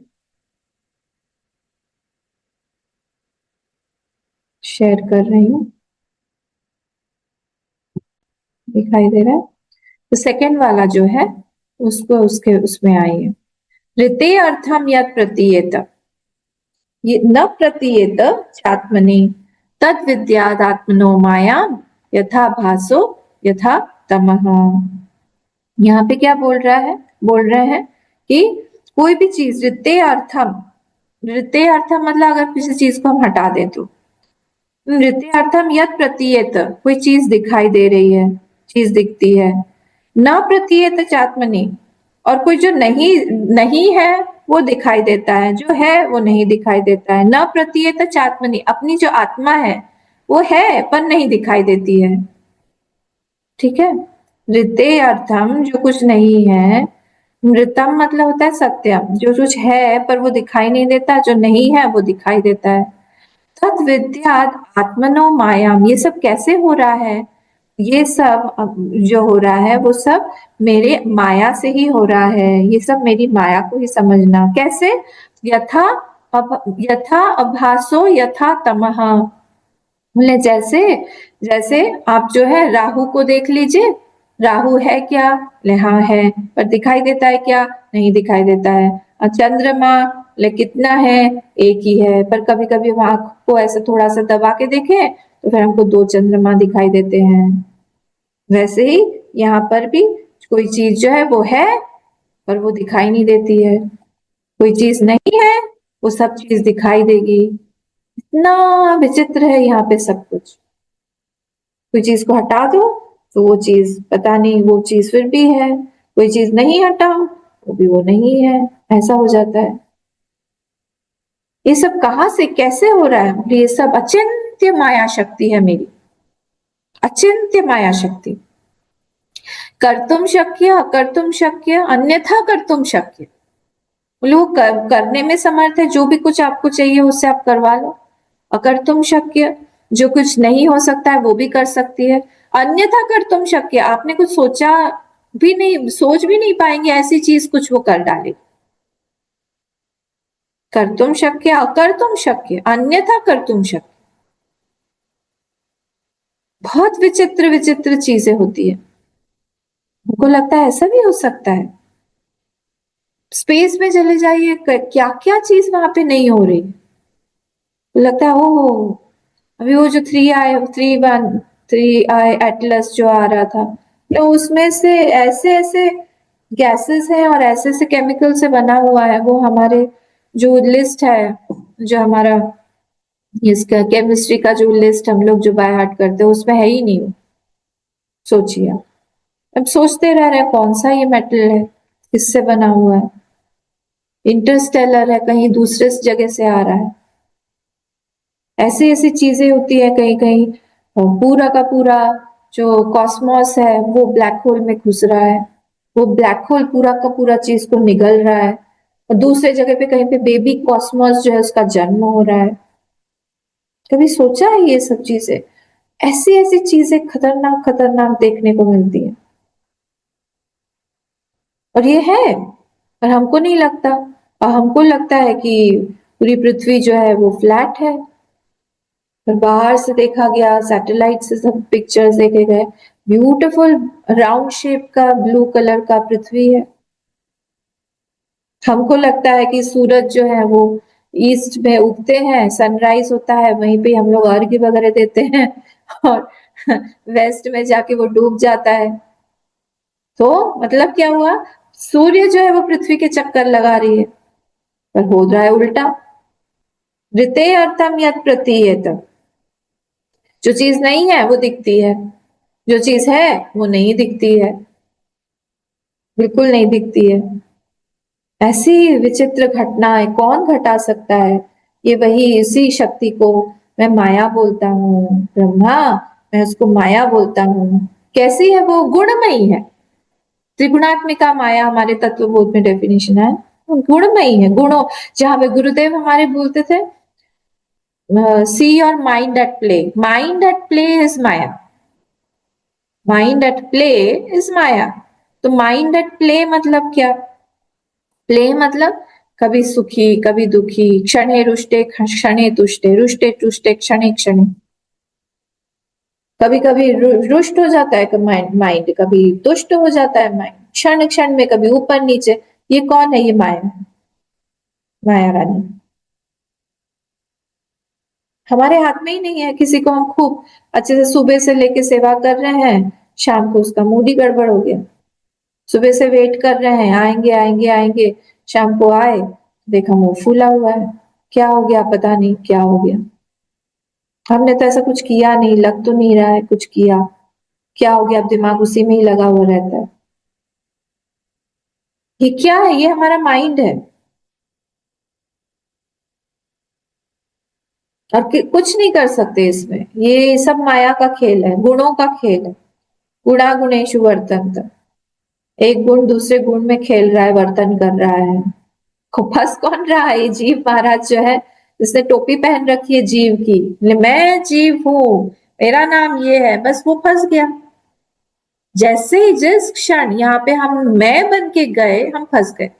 शेयर कर रही हूँ, दिखाई दे रहा है? तो सेकंड वाला जो है उसको उसके उसमें आइए। ऋते अर्थम यत् प्रतीयेत, ये न प्रतीयेत चात्मनि तद विद्यादात्मनो माया यथा भासो यथा तमः। यहाँ पे क्या बोल रहे हैं कि कोई भी चीज ऋते अर्थम, ऋते अर्थम मतलब अगर किसी चीज को हम हटा दें तो ऋते अर्थम यत् प्रतीयेत, कोई चीज दिखाई दे रही है, चीज दिखती है, न प्रतीयेत चात्मनि, और कोई जो नहीं नहीं है वो दिखाई देता है, जो है वो नहीं दिखाई देता है। न प्रतीयेत चात्मनि, अपनी जो आत्मा है वो है पर नहीं दिखाई देती है। ठीक है, ऋते अर्थम जो कुछ नहीं है, मृतम मतलब होता है सत्यम, जो कुछ है पर वो दिखाई नहीं देता, जो नहीं है वो दिखाई देता है। तद विद्यात आत्मनो मायाम, ये सब कैसे हो रहा है? ये सब जो हो रहा है वो सब मेरे माया से ही हो रहा है, ये सब मेरी माया को ही समझना। कैसे? यथा यथा अभासो यथा तमः, बोले जैसे जैसे आप जो है राहु को देख लीजिए, राहु है क्या? बोले हाँ है, पर दिखाई देता है क्या? नहीं दिखाई देता है। और चंद्रमा, बोले कितना है? एक ही है, पर कभी कभी हम आंख को ऐसे थोड़ा सा दबा के देखें तो फिर हमको दो चंद्रमा दिखाई देते हैं। वैसे ही यहाँ पर भी कोई चीज जो है वो है पर वो दिखाई नहीं देती है, कोई चीज नहीं है वो सब चीज दिखाई देगी। इतना विचित्र है यहाँ पे सब कुछ। कोई चीज को हटा दो तो वो चीज पता नहीं, वो चीज फिर भी है, कोई चीज नहीं हटाओ वो भी वो नहीं है, ऐसा हो जाता है। ये सब कहाँ से कैसे हो रहा है? ये सब अचिंत्य माया शक्ति है मेरी, अचिंत्य माया शक्ति। कर्तुम शक्य अकर्तुम शक्य अन्यथा कर्तुम शक्य, बोले वो करने में समर्थ है, जो भी कुछ आपको चाहिए उससे आप करवा लो। अकर्तुम शक्य, जो कुछ नहीं हो सकता है वो भी कर सकती है। अन्यथा कर्तुम शक्य, आपने कुछ सोचा भी नहीं, सोच भी नहीं पाएंगे ऐसी चीज कुछ वो कर डाले। कर्तुम शक्य अकर्तुम शक्य अन्यथा कर्तुम शक्य, बहुत विचित्र विचित्र चीजें होती है। हमको लगता है ऐसा भी हो सकता है। स्पेस में चले जाइए, क्या क्या चीज वहां पे नहीं हो रही, लगता है ओ अभी वो जो थ्री आई एटलस जो आ रहा था, तो उसमें से ऐसे ऐसे गैसेस हैं और ऐसे ऐसे केमिकल से बना हुआ है। वो हमारे जो लिस्ट है, जो हमारा इसका केमिस्ट्री का जो लिस्ट हम लोग जो बाय हार्ट करते हैं उसमें है ही नहीं वो। सोचिए, अब सोचते रह रहे हैं कौन सा ये मेटल है, किससे बना हुआ है, इंटरस्टेलर है, कहीं दूसरे जगह से आ रहा है। ऐसी ऐसी चीजें होती है कहीं कहीं। और पूरा का पूरा जो कॉस्मोस है वो ब्लैक होल में घुस रहा है, वो ब्लैक होल पूरा का पूरा चीज को निगल रहा है, और दूसरे जगह पे कहीं पे बेबी कॉस्मोस जो है उसका जन्म हो रहा है। कभी सोचा है ये सब चीजें? ऐसी ऐसी चीजें खतरनाक खतरनाक देखने को मिलती है, और ये है पर हमको नहीं लगता। और हमको लगता है कि पूरी पृथ्वी जो है वो फ्लैट है, पर बाहर से देखा गया, सैटेलाइट से सब पिक्चर्स देखे गए, ब्यूटीफुल राउंड शेप का ब्लू कलर का पृथ्वी है। हमको लगता है कि सूरज जो है वो ईस्ट में उगते हैं, सनराइज होता है, वहीं पे हम लोग अर्घ्य वगैरह देते हैं और वेस्ट में जाके वो डूब जाता है। तो मतलब क्या हुआ? सूर्य जो है वो पृथ्वी के चक्कर लगा रही है, पर हो रहा है उल्टा। ऋते अर्थम यत् प्रतीयत, जो चीज नहीं है वो दिखती है, जो चीज है वो नहीं दिखती है, बिल्कुल नहीं दिखती है। ऐसी विचित्र घटनाएं कौन घटा सकता है? ये वही इसी शक्ति को मैं माया बोलता हूँ, ब्रह्मा, मैं उसको माया बोलता हूँ। कैसी है वो? गुणमयी है। त्रिगुणात्मिका माया हमारे तत्वबोध में डेफिनेशन है, गुणमयी है। गुणों, जहां पे गुरुदेव हमारे बोलते थे see your mind at play, mind at play is माया, माइंड एट प्ले इज माया। तो माइंड एट प्ले मतलब क्या? प्ले मतलब कभी सुखी कभी दुखी, क्षणे रुष्टे क्षणे तुष्टे, रुष्टे तुष्टे क्षणे क्षणे। कभी कभी रुष्ट हो जाता है माइंड, माइंड कभी तुष्ट हो जाता है माइंड, क्षण क्षण में कभी ऊपर नीचे। ये कौन है? ये माया। माया रानी। हमारे हाथ में ही नहीं है। किसी को हम खूब अच्छे से सुबह से लेके सेवा कर रहे हैं, शाम को उसका मूड ही गड़बड़ हो गया। सुबह से वेट कर रहे हैं, आएंगे आएंगे आएंगे, शाम को आए, देखा मुंह फूला हुआ है। क्या हो गया पता नहीं, क्या हो गया। हमने तो ऐसा कुछ किया नहीं, लग तो नहीं रहा है कुछ किया। क्या हो गया, अब दिमाग उसी में ही लगा हुआ रहता है। ये क्या है, ये हमारा माइंड है। और कुछ नहीं कर सकते इसमें, ये सब माया का खेल है, गुणों का खेल है। गुणा गुणेशु वर्तन्त। एक गुण दूसरे गुण में खेल रहा है, वर्तन कर रहा है। फंस कौन रहा है, ये जीव महाराज जो है, जिसने टोपी पहन रखी है जीव की, मैं जीव हूं, मेरा नाम ये है, बस वो फंस गया। जैसे ही जिस क्षण यहाँ पे हम मैं बन के गए, हम फंस गए।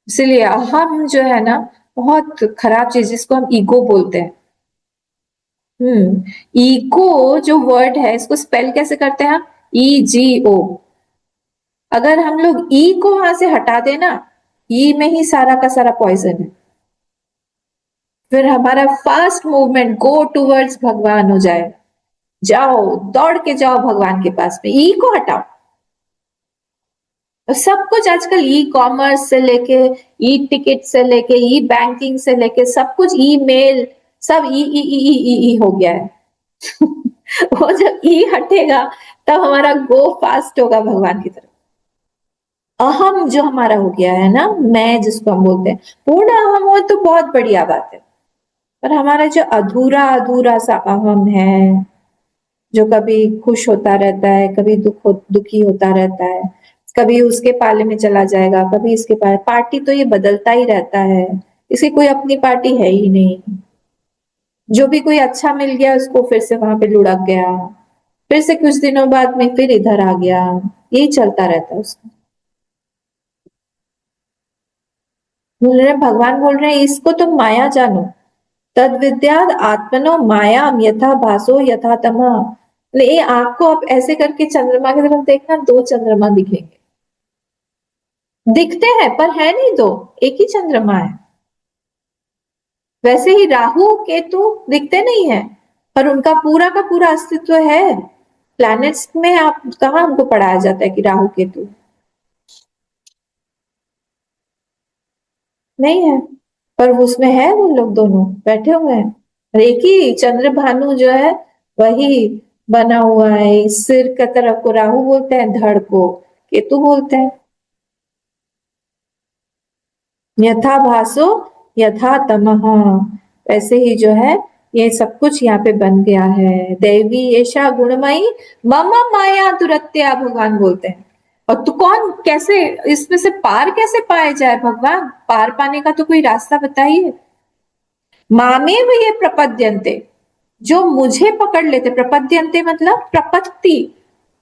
इसीलिए अहम जो है ना, बहुत खराब चीज, जिसको हम ईगो बोलते हैं। ईगो जो वर्ड है, इसको स्पेल कैसे करते हैं हम? EGO। अगर हम लोग ई को वहां से हटा देना, ई में ही सारा का सारा पॉइजन है। फिर हमारा फास्ट मूवमेंट गो टूवर्ड्स भगवान हो जाए। जाओ, दौड़ के जाओ भगवान के पास में, ई को हटाओ। और सब कुछ आजकल ई कॉमर्स से लेके, ई टिकट से लेके, ई बैंकिंग से लेके, सब कुछ ई मेल, सब ई हो गया है। वो जब ई हटेगा, तब हमारा गो फास्ट होगा भगवान की तरफ। अहम जो हमारा हो गया है ना, मैं जिसको हम बोलते हैं, पूर्ण अहम हो तो बहुत बढ़िया बात है। पर हमारा जो अधूरा अधूरा सा अहम है, जो कभी खुश होता रहता है, कभी दुखी होता रहता है, कभी उसके पाले में चला जाएगा, कभी इसके पाले, पार्टी तो ये बदलता ही रहता है। इसकी कोई अपनी पार्टी है ही नहीं। जो भी कोई अच्छा मिल गया उसको फिर से वहां पे लुढ़क गया, फिर से कुछ दिनों बाद में फिर इधर आ गया। यही चलता रहता है उसका। बोल रहे भगवान बोल रहे हैं, इसको तुम माया जानो। तद विद्याद आत्मनो मायाम यथा भासो यथा तमः। ये आंख को आप ऐसे करके चंद्रमा की तरफ देखना, दो चंद्रमा दिखेंगे। दिखते हैं पर है नहीं दो, एक ही चंद्रमा है। वैसे ही राहु केतु दिखते नहीं है, पर उनका पूरा का पूरा अस्तित्व है। प्लैनेट्स में आप कहाँ हमको पढ़ाया जाता है कि राहु केतु नहीं है? पर उसमें है, वो लोग दोनों बैठे हुए हैं। और एक ही चंद्र भानु जो है, वही बना हुआ है। सिर की तरफ को राहु बोलते हैं, धड़ को केतु बोलते हैं। यथा भासो यथा तमः। ऐसे ही जो है, ये सब कुछ यहाँ पे बन गया है। देवी ऐशा गुणमयी मम माया दुरत्या, भगवान बोलते हैं। और तू कौन, कैसे इसमें से पार कैसे पाए जाए भगवान? पार पाने का तो कोई रास्ता बताइए। मामेव ये प्रपद्यन्ते, जो मुझे पकड़ लेते, प्रपद्यन्ते मतलब प्रपत्ति।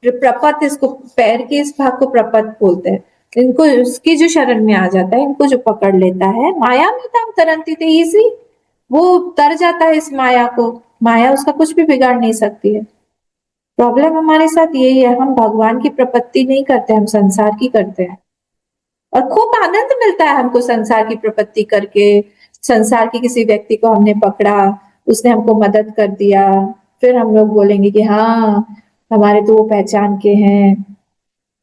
प्रपत, इसको पैर के इस भाग को प्रपत बोलते हैं। इनको उसकी जो शरण में आ जाता है, इनको जो पकड़ लेता है, माया में तम तरंती थे इजी, वो तर जाता है इस माया को। माया उसका कुछ भी बिगाड़ नहीं सकती है। प्रॉब्लम हमारे साथ यही है, हम भगवान की प्रपत्ति नहीं करते, हम संसार की करते हैं। और खूब आनंद मिलता है हमको संसार की प्रपत्ति करके। संसार के किसी व्यक्ति को हमने पकड़ा, उसने हमको मदद कर दिया, फिर हम लोग बोलेंगे कि हाँ, हमारे तो वो पहचान के हैं।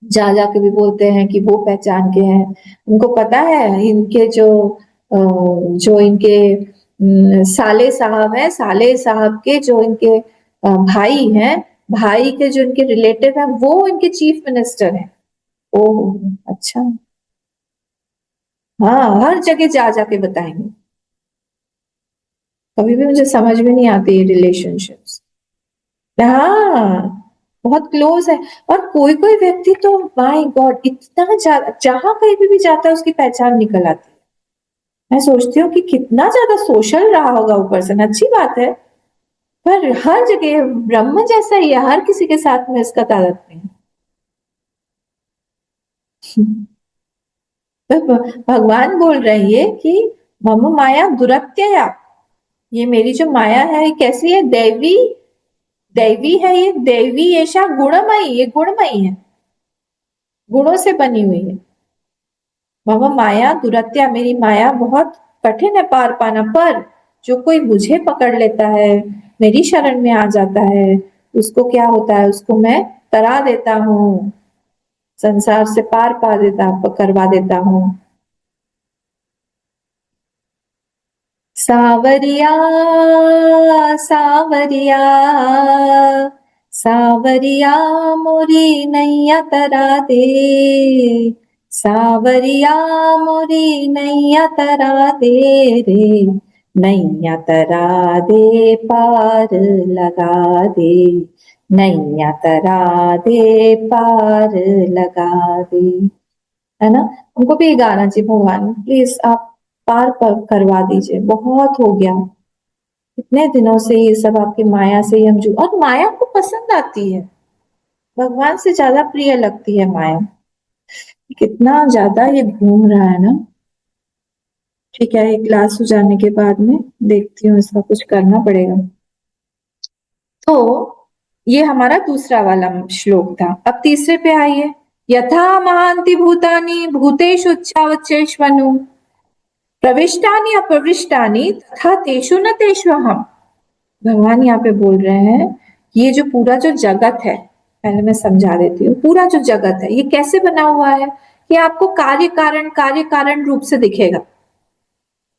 जा जा के भी बोलते हैं कि वो पहचान के हैं। उनको पता है इनके जो इनके साले साहब हैं, साले साहब के जो इनके भाई हैं, भाई के जो इनके रिलेटिव हैं, वो इनके चीफ मिनिस्टर हैं। ओह अच्छा। हाँ, हर जगह जा जाके बताएंगे। कभी भी मुझे समझ में नहीं आती ये रिलेशनशिप्स। हाँ, बहुत क्लोज है। और कोई कोई व्यक्ति तो माय गॉड, इतना जहां कहीं भी जाता है उसकी पहचान निकल आती है। मैं सोचती हूँ कि कितना ज्यादा सोशल रहा होगा वो पर्सन, अच्छी बात है। पर हर जगह ब्रह्म जैसा ही है, हर किसी के साथ में इसका तादात्म्य है। तो भगवान बोल रही है कि मम माया दुरत्यया, ये मेरी जो माया है ये कैसी है? दैवी, दैवी है ये। दैवी ऐसा गुणमयी, ये गुणमयी है, गुणों से बनी हुई है। मम माया दुरत्या, मेरी माया बहुत कठिन है पार पाना, पर जो कोई मुझे पकड़ लेता है, मेरी शरण में आ जाता है, उसको क्या होता है, उसको मैं तरा देता हूँ, संसार से पार पा देता करवा देता हूँ। सावरिया सावरिया सावरिया मोरी नैया तरा दे, सावरिया मोरी नैया तरा दे रे, नैया तरा दे पार लगा दे, नैया तरा दे पार लगा दे, है ना। उनको भी ये गाना चाहिए, भगवान प्लीज आप पार करवा दीजिए, बहुत हो गया, इतने दिनों से ये सब आपकी माया से ही हम जू, और माया को पसंद आती है, भगवान से ज्यादा प्रिय लगती है माया। कितना ज्यादा ये घूम रहा है ना। ठीक है, एक क्लास हो जाने के बाद में देखती हूँ, इसका कुछ करना पड़ेगा। तो ये हमारा दूसरा वाला श्लोक था। अब तीसरे पे आइए। यथा महांति भूतानि भूतेषु उच्चावचेष्वनु, प्रविष्टानि अप्रविष्टानि तथा तेषु न तेषु अहम। भगवान यहाँ पे बोल रहे हैं, ये जो पूरा जो जगत है, पहले मैं समझा देती हूँ, पूरा जो जगत है ये कैसे बना हुआ है कि आपको कार्य कारण रूप से दिखेगा।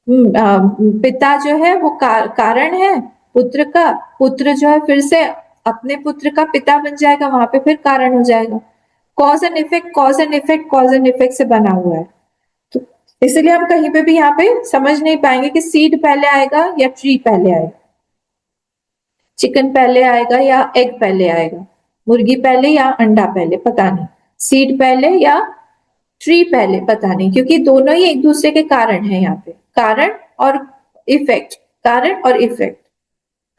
पिता जो है वो कारण है पुत्र का, पुत्र जो है फिर से अपने पुत्र का पिता बन जाएगा, वहां पे फिर कारण हो जाएगा। Cause and effect, cause and effect, cause and effect से बना हुआ है। तो इसलिए हम कहीं पे भी यहाँ पे समझ नहीं पाएंगे कि सीड पहले आएगा या ट्री पहले आएगा, चिकन पहले आएगा या एग पहले आएगा, मुर्गी पहले या अंडा पहले, पता नहीं, सीड पहले या ट्री पहले, पता नहीं, क्योंकि दोनों ही एक दूसरे के कारण है यहाँ पे, कारण और इफेक्ट, कारण और इफेक्ट,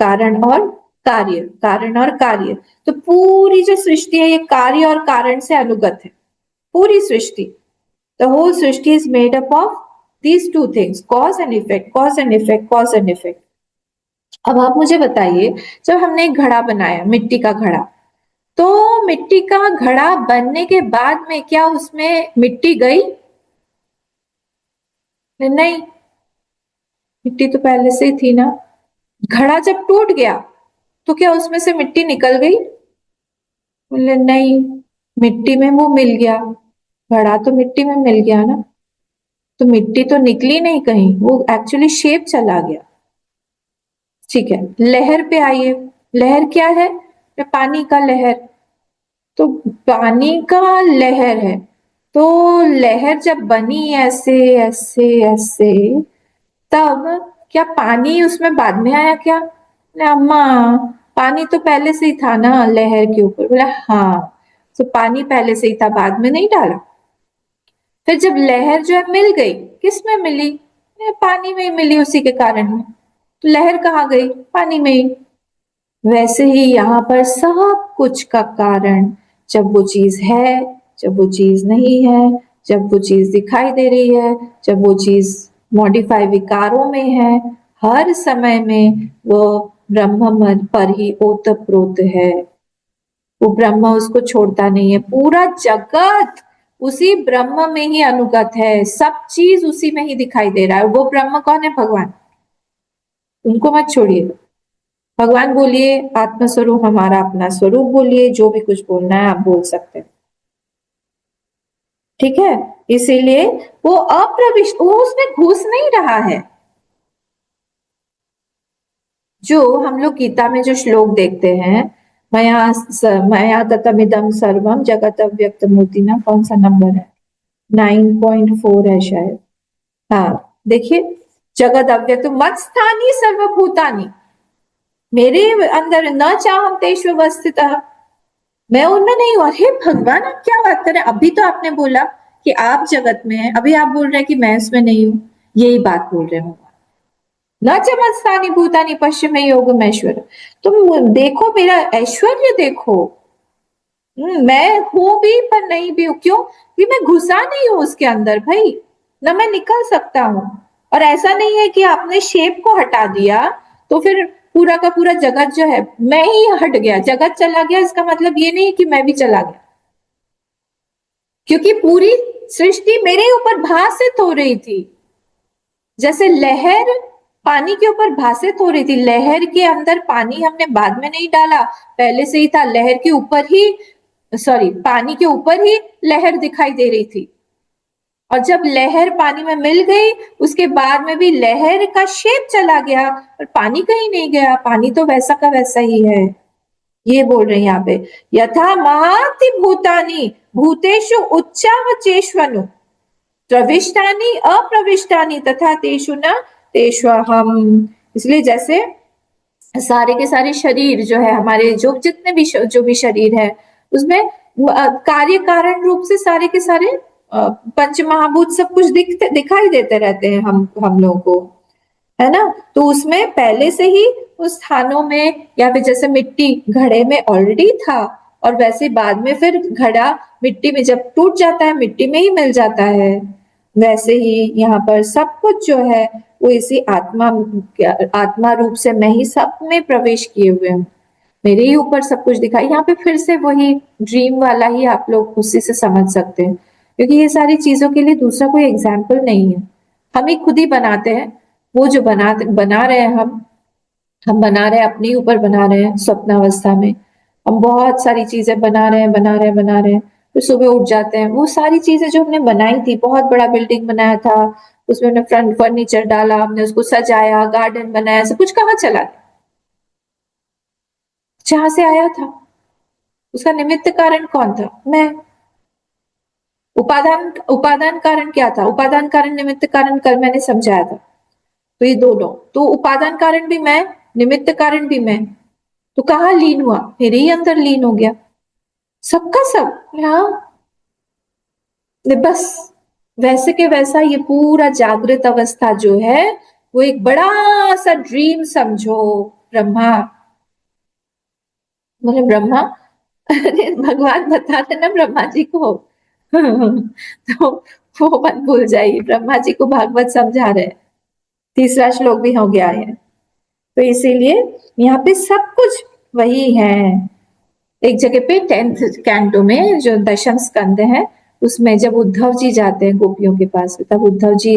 कारण और कार्य, कारण और कार्य। तो पूरी जो सृष्टि है ये कार्य और कारण से अनुगत है, पूरी सृष्टि। द होल सृष्टि is made up of these two things, cause and effect, cause and effect, cause and effect. अब आप मुझे बताइए, जब हमने एक घड़ा बनाया, मिट्टी का घड़ा, तो मिट्टी का घड़ा बनने के बाद में क्या उसमें मिट्टी गई? नहीं, मिट्टी तो पहले से ही थी ना। घड़ा जब टूट गया तो क्या उसमें से मिट्टी निकल गई? बोले नहीं, मिट्टी में वो मिल गया, घड़ा तो मिट्टी में मिल गया ना। तो मिट्टी तो निकली नहीं कहीं, वो एक्चुअली शेप चला गया। ठीक है, लहर पे आइए। लहर क्या है? पानी का लहर। तो पानी का लहर है, तो लहर जब बनी ऐसे ऐसे ऐसे, तब क्या पानी उसमें बाद में आया क्या? बोले अम्मा, पानी तो पहले से ही था ना लहर के ऊपर। बोला हाँ, तो पानी पहले से ही था, बाद में नहीं डाला। फिर जब लहर जो है मिल गई, किस में मिली? पानी में ही मिली, उसी के कारण में। तो लहर कहाँ गई? पानी में ही। वैसे ही यहाँ पर सब कुछ का कारण, जब वो चीज है, जब वो चीज नहीं है, जब वो चीज दिखाई दे रही है, जब वो चीज मॉडिफाई विकारों में है, हर समय में वो ब्रह्म पर ही ओतप्रोत है। वो ब्रह्म उसको छोड़ता नहीं है, पूरा जगत उसी ब्रह्म में ही अनुगत है, सब चीज उसी में ही दिखाई दे रहा है। वो ब्रह्म कौन है? भगवान। उनको मत छोड़िए। भगवान बोलिए, आत्म स्वरूप, हमारा अपना स्वरूप बोलिए, जो भी कुछ बोलना है आप बोल सकते हैं। ठीक है, इसीलिए वो अप्रविष्ट, वो उसमें घुस नहीं रहा है। जो हम लोग गीता में जो श्लोक देखते हैं, मया मया ततमिदम सर्वम जगत अव्यक्त मूर्ति, ना कौन सा नंबर है? 9.4 है शायद। हाँ, देखिए, जगत अव्यक्त मत स्थानी सर्वभूतानि, मेरे अंदर न चाहम तेषु अवस्थितः, मैं उनमें नहीं हूं। अरे भगवान, आप क्या बात कर रहे हैं? अभी तो आपने बोला कि आप जगत में हैं, अभी आप बोल रहे हैं कि मैं इसमें नहीं हूं। यही बात बोल रहे हैं भगवान। न च मत्स्थानि भूतानि पश्चिम योगमेश्वर, तुम देखो मेरा ऐश्वर्य देखो। मैं हूं भी पर नहीं भी हूं, क्यों? कि मैं घुसा नहीं हूं उसके अंदर भाई, न मैं निकल सकता हूं। और ऐसा नहीं है कि आपने शेप को हटा दिया तो फिर पूरा का पूरा जगत जो है, मैं ही हट गया, जगत चला गया, इसका मतलब ये नहीं कि मैं भी चला गया, क्योंकि पूरी सृष्टि मेरे ऊपर भासित हो रही थी, जैसे लहर पानी के ऊपर भासित हो रही थी। लहर के अंदर पानी हमने बाद में नहीं डाला, पहले से ही था। लहर के ऊपर ही, सॉरी, पानी के ऊपर ही लहर दिखाई दे रही थी, और जब लहर पानी में मिल गई उसके बाद में भी लहर का शेप चला गया और पानी कहीं नहीं गया, पानी तो वैसा का वैसा ही है। ये बोल रहे हैं यहाँ पे, यथा महाति भूतानि भूतेषु उच्चाव चेष्वनु प्रविष्टानि अप्रविष्टानि तथा तेषु न तेष्वहम। इसलिए जैसे सारे के सारे शरीर जो है हमारे, जो जितने भी जो भी शरीर है उसमें कार्य कारण रूप से सारे के सारे पंच महाभूत सब कुछ दिखाई देते रहते हैं हम लोगों को, है ना। तो उसमें पहले से ही उस स्थानों में, या फिर जैसे मिट्टी घड़े में ऑलरेडी था, और वैसे बाद में फिर घड़ा मिट्टी में जब टूट जाता है मिट्टी में ही मिल जाता है, वैसे ही यहाँ पर सब कुछ जो है वो इसी आत्मा रूप से मैं ही सब में प्रवेश किए हुए हूँ, मेरे ही ऊपर सब कुछ दिखाई। यहाँ पे फिर से वही ड्रीम वाला ही आप लोग उसी से समझ सकते हैं, क्योंकि ये सारी चीजों के लिए दूसरा कोई एग्जाम्पल नहीं है, हम ही खुद ही बनाते हैं। वो जो बना रहे हैं हम बना रहे हैं, अपने ऊपर बना रहे हैं। स्वप्नावस्था में हम बहुत सारी चीजें बना रहे हैं, फिर सुबह उठ जाते हैं, वो सारी चीजें जो हमने बनाई थी, बहुत बड़ा बिल्डिंग बनाया था, उसमें हमने फ्रंट फर्नीचर डाला, हमने उसको सजाया, गार्डन बनाया, सब कुछ कहाँ चला गया? जहां से आया था उसका निमित्त कारण कौन था? मैं। उपादान उपादान कारण क्या था? उपादान कारण निमित्त कारण कल मैंने समझाया था। तो ये दोनों, तो उपादान कारण भी मैं, निमित्त कारण भी मैं, तो कहाँ लीन हुआ? मेरे ही अंदर लीन हो गया, सबका सब। हाँ, बस वैसे के वैसा ये पूरा जागृत अवस्था जो है वो एक बड़ा सा ड्रीम समझो। ब्रह्मा, बोले ब्रह्मा, अरे भगवान बता रहे ना ब्रह्मा जी को तो वो मत भूल जाइए, ब्रह्मा जी को भागवत समझा रहे हैं, तीसरा श्लोक भी हो गया है। तो इसीलिए यहाँ पे सब कुछ वही है। एक जगह पे 10th कैंटो में जो दशम स्कंद है उसमें जब उद्धव जी जाते हैं गोपियों के पास, तब उद्धव जी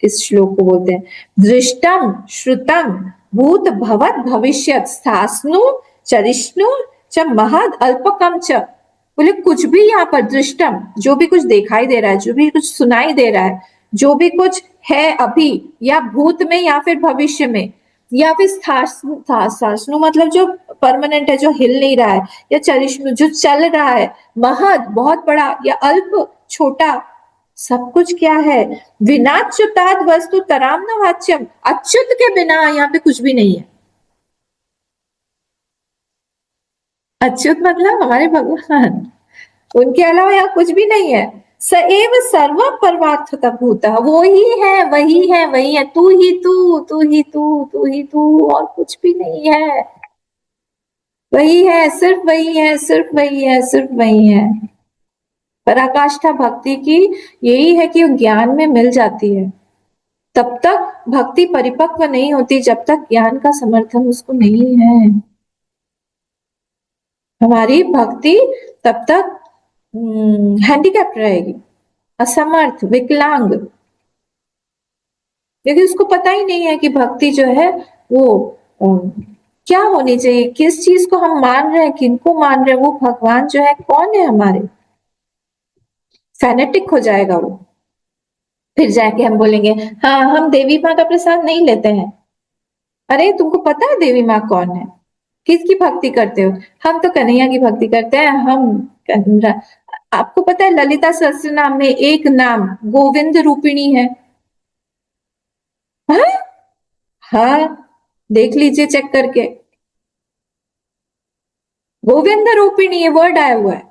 इस श्लोक को बोलते हैं, दृष्टम श्रुतम भूत भवत भविष्यत स्थास्नु चरिष्णु च महद अल्पकम च। बोले कुछ भी यहाँ पर दृष्टम, जो भी कुछ दिखाई दे रहा है, जो भी कुछ सुनाई दे रहा है, जो भी कुछ है अभी या भूत में या फिर भविष्य में, या फिर स्थास्नु मतलब जो परमानेंट है, जो हिल नहीं रहा है, या चरिष्णु जो चल रहा है, महद बहुत बड़ा, या अल्प छोटा, सब कुछ क्या है? विनाच्युताद वस्तु तराम न वाच्यम। अच्युत के बिना यहाँ पे कुछ भी नहीं है। अच्युत मतलब हमारे भगवान, उनके अलावा यहाँ कुछ भी नहीं है। सएव सर्व परमार्थ भूत, वो ही है, वही है, वही है, तू ही तू ही तू ही तू, और कुछ भी नहीं है। वही है, सिर्फ वही है, सिर्फ वही है, सिर्फ वही है। पराकाष्ठा भक्ति की यही है कि वो ज्ञान में मिल जाती है। तब तक भक्ति परिपक्व नहीं होती जब तक ज्ञान का समर्थन उसको नहीं है। हमारी भक्ति तब तक हैंडीकैप्ट रहेगी, असमर्थ, विकलांग, क्योंकि उसको पता ही नहीं है कि भक्ति जो है वो क्या होनी चाहिए, किस चीज को हम मान रहे हैं, किनको मान रहे हैं, वो भगवान जो है कौन है हमारे। फेनेटिक हो जाएगा वो, फिर जाके हम बोलेंगे हाँ हम देवी माँ का प्रसाद नहीं लेते हैं। अरे तुमको पता है देवी माँ कौन है? किसकी भक्ति करते हो? हम तो कन्हैया की भक्ति करते हैं। आपको पता है ललिता सहस्त्र नाम में एक नाम गोविंद रूपिणी है। हाँ, हाँ, देख लीजिए चेक करके, गोविंद रूपिणी ये वर्ड आया हुआ है।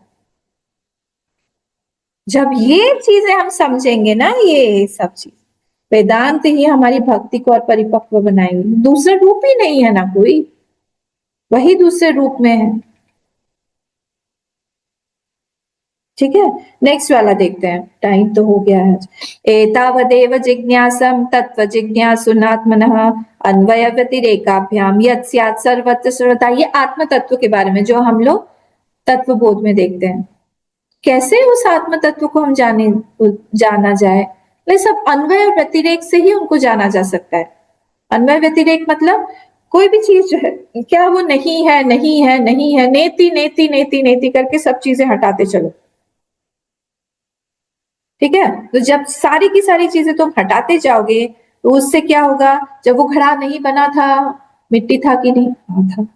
जब ये चीजें हम समझेंगे ना, ये सब चीज वेदांत ही हमारी भक्ति को और परिपक्व बनाएंगे, दूसरा रूप ही नहीं है ना कोई, वही दूसरे रूप में है। ठीक है, नेक्स्ट वाला देखते हैं, टाइम तो हो गया है। एतावदेव जिज्ञासम तत्व जिज्ञासुनात्मनः अन्वय व्यतिरेकाभ्याम यत् स्यात् सर्वत्र सर्वदा। ये आत्म तत्व के बारे में जो हम लोग तत्व बोध में देखते हैं। कैसे उस आत्म तत्व को हम जाना जाए? ये सब अन्वय और व्यतिरेक से ही उनको जाना जा सकता है। अन्वय व्यतिरेक मतलब कोई भी चीज जो है, क्या वो नहीं है, नहीं है, नहीं है, नेति नेति नेति नेति करके सब चीजें हटाते चलो। ठीक है, तो जब सारी की सारी चीजें तुम हटाते जाओगे तो उससे क्या होगा? जब वो घड़ा नहीं बना था, मिट्टी था कि नहीं? हाँ था।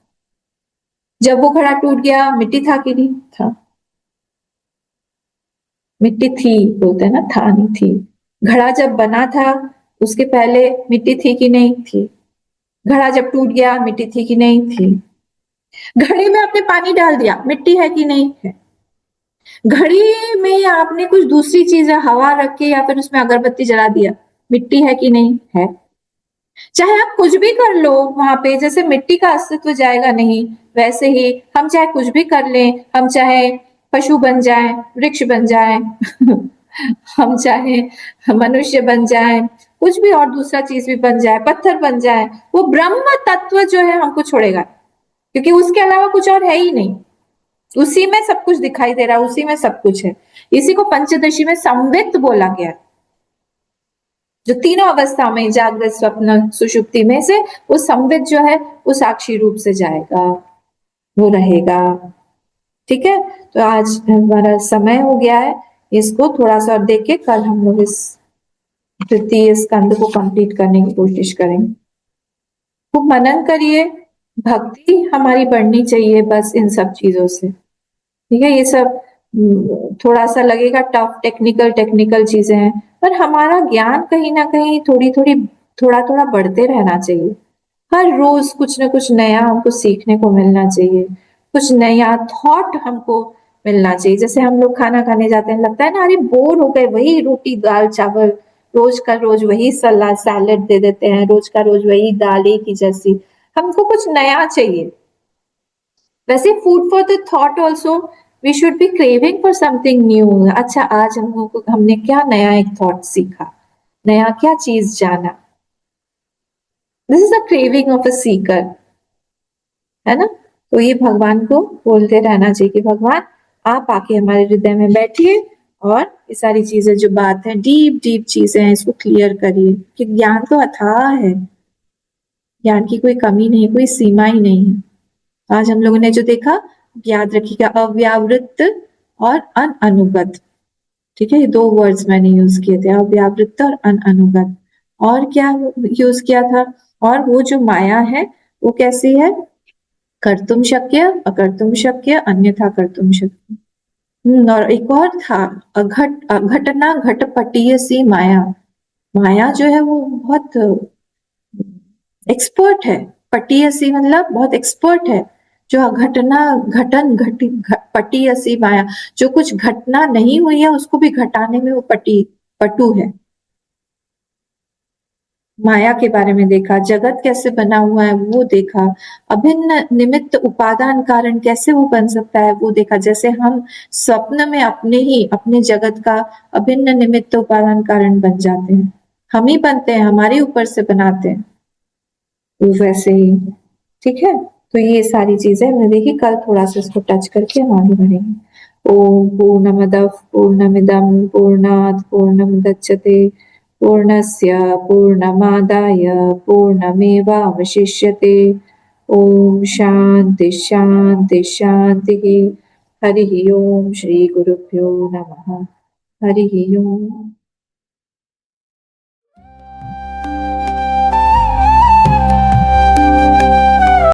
जब वो घड़ा टूट गया, मिट्टी था कि नहीं? था। मिट्टी थी बोलते हैं ना, था नहीं थी। घड़ा जब बना था उसके पहले मिट्टी थी कि नहीं? थी। घड़ा जब टूट गया, मिट्टी थी कि नहीं? थी। घड़े में आपने पानी डाल दिया, मिट्टी है कि नहीं? है। घड़ी में आपने कुछ दूसरी चीज हवा रख के या फिर उसमें अगरबत्ती जला दिया, मिट्टी है कि नहीं? है। चाहे आप कुछ भी कर लो वहां पे, जैसे मिट्टी का अस्तित्व जाएगा नहीं, वैसे ही हम चाहे कुछ भी कर लें, हम चाहे पशु बन जाएं, वृक्ष बन जाएं हम चाहे मनुष्य बन जाएं, कुछ भी और दूसरा चीज भी बन जाए, पत्थर बन जाए, वो ब्रह्म तत्व जो है हमको छोड़ेगा, क्योंकि उसके अलावा कुछ और है ही नहीं। उसी में सब कुछ दिखाई दे रहा है, उसी में सब कुछ है। इसी को पंचदशी में संवित बोला गया, जो तीनों अवस्था में, जागृत, स्वप्न, सुषुप्ति में से वो संवित जो है वो साक्षी रूप से जाएगा, वो रहेगा। ठीक है, तो आज हमारा समय हो गया है, इसको थोड़ा सा और देख के कल हम लोग इस तृतीय स्कंद को कंप्लीट करने की कोशिश करेंगे। खूब मनन करिए, भक्ति हमारी बढ़नी चाहिए बस इन सब चीजों से। ठीक है, ये सब थोड़ा सा लगेगा टफ, टेक्निकल टेक्निकल चीजें हैं, पर हमारा ज्ञान कहीं ना कहीं थोड़ी थोड़ी, थोड़ा थोड़ा बढ़ते रहना चाहिए। हर रोज कुछ ना कुछ नया हमको सीखने को मिलना चाहिए, कुछ नया थॉट हमको मिलना चाहिए। जैसे हम लोग खाना खाने जाते हैं, लगता है ना अरे बोर हो गए, वही रोटी दाल चावल, रोज का रोज वही सलाद सैलेड दे देते हैं, रोज का रोज वही दाल एक ही जैसी। हमको कुछ नया चाहिए। वैसे food for the thought also, we should be craving for something new. अच्छा, आज हमने क्या नया एक थॉट सीखा, नया क्या चीज जाना। This is the craving of a Sikar, है ना? तो ये भगवान को बोलते रहना चाहिए कि भगवान आप आके हमारे हृदय में बैठिए और ये सारी चीजें जो बात है, डीप डीप चीजें हैं, इसको क्लियर करिए, कि ज्ञान तो अथाह है, ज्ञान की कोई कमी नहीं, कोई सीमा ही नहीं है। आज हम लोगों ने जो देखा, याद रखिएगा, अव्यावृत्त और अनअनुगत। ठीक है, ये दो वर्ड्स मैंने यूज किए थे, अव्यावृत्त और अनअनुगत। और क्या यूज किया था? और वो जो माया है वो कैसी है? कर्तुम शक्य, अकर्तुम शक्य, अन्यथा कर्तुम शक्य। और एक और था, अघटना घटपटीय सी माया। माया जो है वो बहुत एक्सपर्ट है। पटीय सी मतलब बहुत एक्सपर्ट है। जो अघटना घटन घटी पटीय सी माया, जो कुछ घटना नहीं हुई है उसको भी घटाने में वो पटु है। माया के बारे में देखा, जगत कैसे बना हुआ है वो देखा, अभिन्न निमित्त उपादान कारण कैसे वो बन सकता है वो देखा। जैसे हम स्वप्न में अपने ही अपने जगत का अभिन्न निमित्त उपादान कारण बन जाते हैं, हम ही बनते हैं, हमारे ऊपर से बनाते हैं, तो वैसे ही। ठीक है, तो ये सारी चीजें हमने देखी, कल थोड़ा सा इसको टच करके हम आगे बढ़ेंगे। ओम पूर्णमदः पूर्णमिदं पूर्णात् पूर्णमुदच्यते पूर्णस्य पूर्णमादाय पूर्णमेवावशिष्यते। ओम शांति शांति शांति। हरि ओम, श्री गुरुभ्यो नमः। हरि ओम।